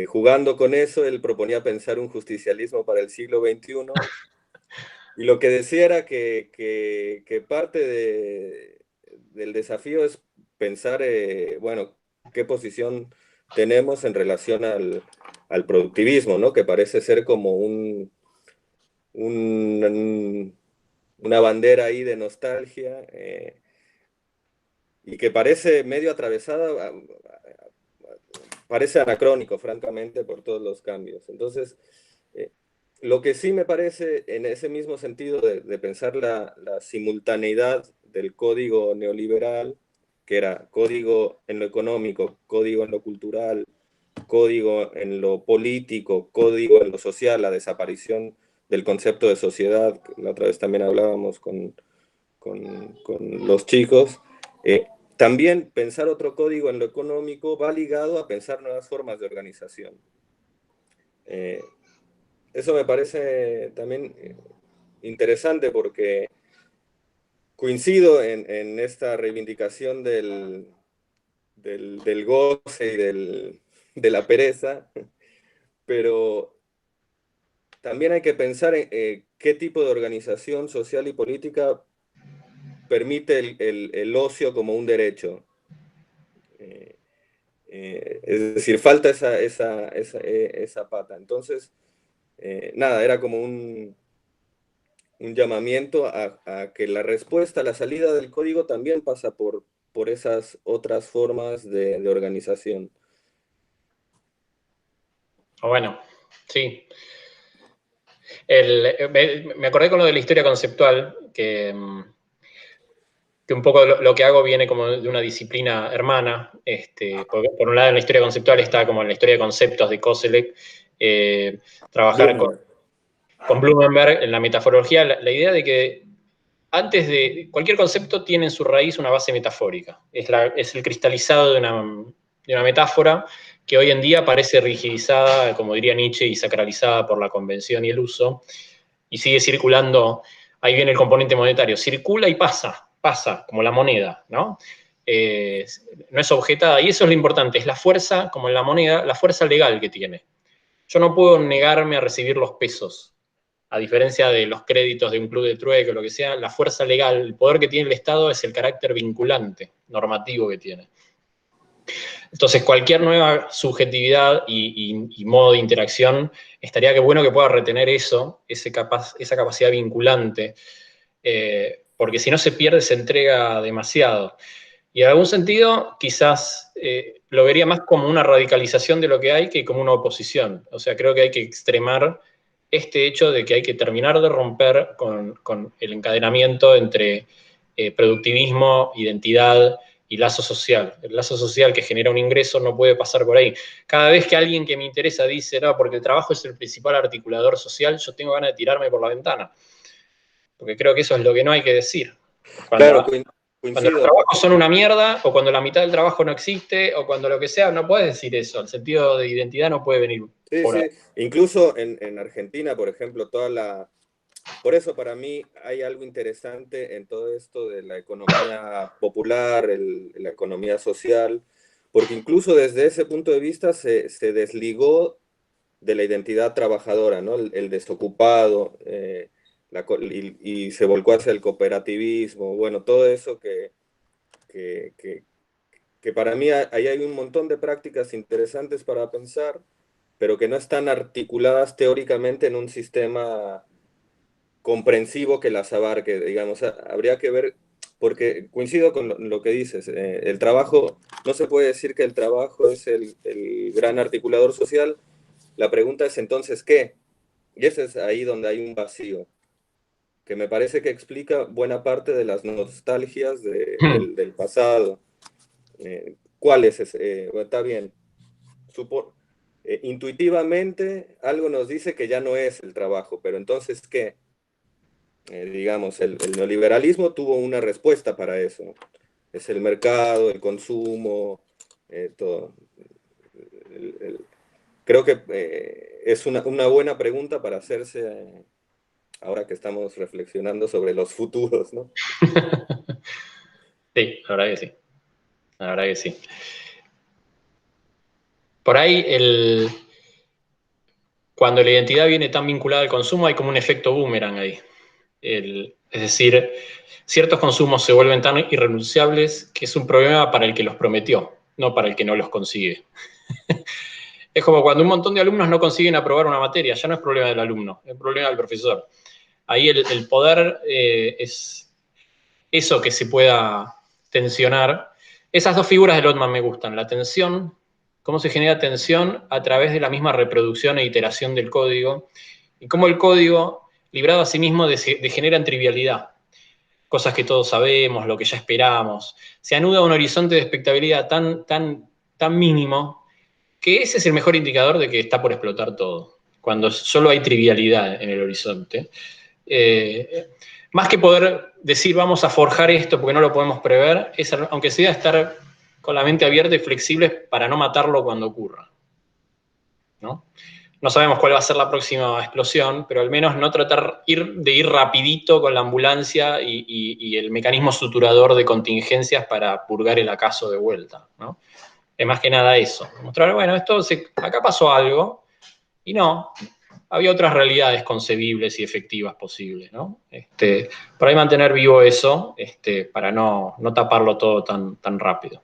jugando con eso. Él proponía pensar un justicialismo para el siglo XXI, y lo que decía era que parte del desafío es pensar, bueno, qué posición tenemos en relación al productivismo, ¿no? Que parece ser como una bandera ahí de nostalgia, y que parece medio atravesada, parece anacrónico, francamente, por todos los cambios. Entonces, lo que sí me parece, en ese mismo sentido de pensar la simultaneidad del código neoliberal, que era código en lo económico, código en lo cultural, código en lo político, código en lo social, la desaparición del concepto de sociedad, que la otra vez también hablábamos con los chicos, también pensar otro código en lo económico va ligado a pensar nuevas formas de organización. Eso me parece también interesante porque coincido en esta reivindicación del goce y de la pereza, pero también hay que pensar en qué tipo de organización social y política permite el ocio como un derecho. Es decir, falta esa pata. Entonces, nada, era como un llamamiento a que la respuesta, la salida del código también pasa por esas otras formas de organización. Bueno, sí. Me acordé con lo de la historia conceptual, que un poco lo que hago viene como de una disciplina hermana. Por un lado, en la historia conceptual está como en la historia de conceptos de Koselleck, trabajar con Blumenberg en la metaforología, la idea de que antes de cualquier concepto tiene en su raíz una base metafórica. Es el cristalizado de una metáfora que hoy en día parece rigidizada, como diría Nietzsche, y sacralizada por la convención y el uso, y sigue circulando. Ahí viene el componente monetario, circula y pasa, como la moneda, ¿no? No es objetada, y eso es lo importante, es la fuerza, como en la moneda, la fuerza legal que tiene. Yo no puedo negarme a recibir los pesos, a diferencia de los créditos de un club de trueque o lo que sea. La fuerza legal, el poder que tiene el Estado es el carácter vinculante, normativo que tiene. Entonces, cualquier nueva subjetividad y modo de interacción, estaría que bueno que pueda retener eso, esa capacidad vinculante, porque si no se pierde, se entrega demasiado. Y en algún sentido, quizás lo vería más como una radicalización de lo que hay que como una oposición. O sea, creo que hay que extremar este hecho de que hay que terminar de romper con el encadenamiento entre productivismo, identidad y lazo social. El lazo social que genera un ingreso no puede pasar por ahí. Cada vez que alguien que me interesa dice, no, porque el trabajo es el principal articulador social, yo tengo ganas de tirarme por la ventana. Porque creo que eso es lo que no hay que decir. Claro, Cuando los trabajos son una mierda, o cuando la mitad del trabajo no existe, o cuando lo que sea, no puedes decir eso. El sentido de identidad no puede venir por ahí. Incluso en Argentina, por ejemplo, por eso para mí hay algo interesante en todo esto de la economía popular, la economía social, porque incluso desde ese punto de vista se desligó de la identidad trabajadora, ¿no? El desocupado, y se volcó hacia el cooperativismo, bueno, todo eso que para mí ahí hay un montón de prácticas interesantes para pensar, pero que no están articuladas teóricamente en un sistema comprensivo que las abarque, digamos. Habría que ver, porque coincido con lo que dices, el trabajo, no se puede decir que el trabajo es el gran articulador social. La pregunta es entonces, ¿qué? Y ese es ahí donde hay un vacío, que me parece que explica buena parte de las nostalgias del pasado. ¿Cuál es ese? Bueno, está bien. Intuitivamente algo nos dice que ya no es el trabajo, pero entonces, ¿qué? Digamos, el neoliberalismo tuvo una respuesta para eso. Es el mercado, el consumo, todo. Creo que es una buena pregunta para hacerse ahora que estamos reflexionando sobre los futuros, ¿no? Sí, la verdad que sí. La verdad que sí. Por ahí, cuando la identidad viene tan vinculada al consumo, hay como un efecto boomerang ahí. Es decir, ciertos consumos se vuelven tan irrenunciables que es un problema para el que los prometió, no para el que no los consigue. Es como cuando un montón de alumnos no consiguen aprobar una materia, ya no es problema del alumno, es problema del profesor. Ahí el poder es eso que se pueda tensionar. Esas dos figuras de Lotman me gustan, la tensión, cómo se genera tensión a través de la misma reproducción e iteración del código, y cómo el código, librado a sí mismo, degenera en trivialidad. Cosas que todos sabemos, lo que ya esperamos. Se anuda un horizonte de expectabilidad tan mínimo que ese es el mejor indicador de que está por explotar todo, cuando solo hay trivialidad en el horizonte. más que poder decir vamos a forjar esto porque no lo podemos prever, es aunque sea estar con la mente abierta y flexible para no matarlo cuando ocurra, ¿no? No sabemos cuál va a ser la próxima explosión, pero al menos no tratar de ir rapidito con la ambulancia y el mecanismo suturador de contingencias para purgar el acaso de vuelta, ¿no? Es más que nada eso. Mostrar, bueno, acá pasó algo y no, había otras realidades concebibles y efectivas posibles, ¿no? Por ahí mantener vivo eso para no taparlo todo tan rápido.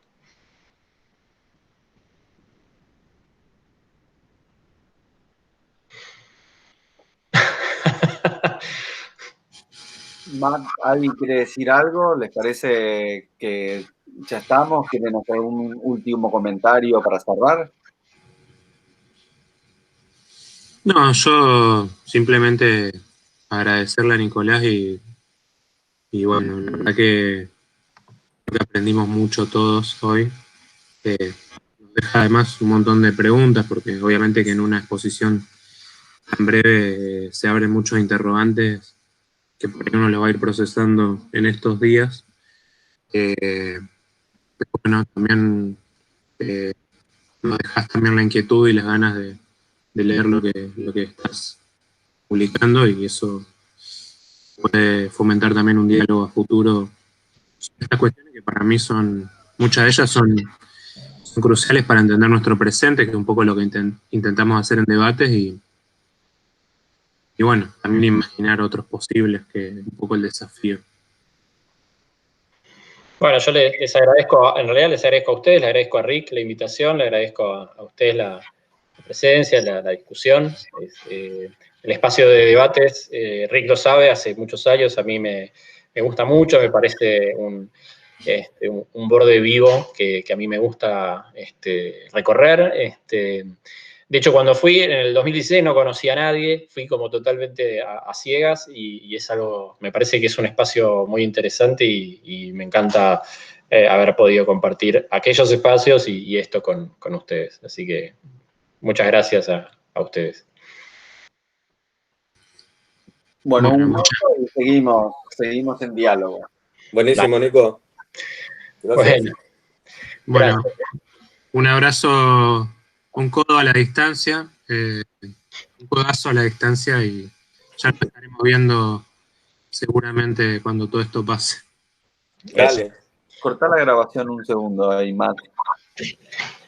Matt, ¿alguien quiere decir algo? ¿Les parece que ya estamos? ¿Quieren hacer un último comentario para cerrar? No, yo simplemente agradecerle a Nicolás y bueno, la verdad que aprendimos mucho todos hoy. Nos deja además un montón de preguntas, porque obviamente que en una exposición tan breve se abren muchos interrogantes que por ahí uno lo va a ir procesando en estos días. Pero bueno, también nos dejas también la inquietud y las ganas de leer lo que estás publicando, y eso puede fomentar también un diálogo a futuro sobre estas cuestiones que para mí muchas de ellas son cruciales para entender nuestro presente, que es un poco lo que intentamos hacer en debates, y bueno, también imaginar otros posibles, que es un poco el desafío. Bueno, yo les agradezco, en realidad les agradezco a ustedes, les agradezco a Rick la invitación, le agradezco a ustedes la presencia, la discusión. El espacio de debates, Rick lo sabe, hace muchos años, a mí me gusta mucho, me parece un borde vivo que a mí me gusta recorrer. De hecho, cuando fui en el 2016 no conocía a nadie, fui como totalmente a ciegas y es algo, me parece que es un espacio muy interesante y me encanta haber podido compartir aquellos espacios y esto con ustedes. Así que muchas gracias a ustedes. Bueno, un gusto y seguimos en diálogo. Buenísimo, Nico. Gracias. Bueno, Gracias. un abrazo, un codo a la distancia, un codazo a la distancia, y ya lo estaremos viendo seguramente cuando todo esto pase. Dale. Cortá la grabación un segundo ahí, Matt.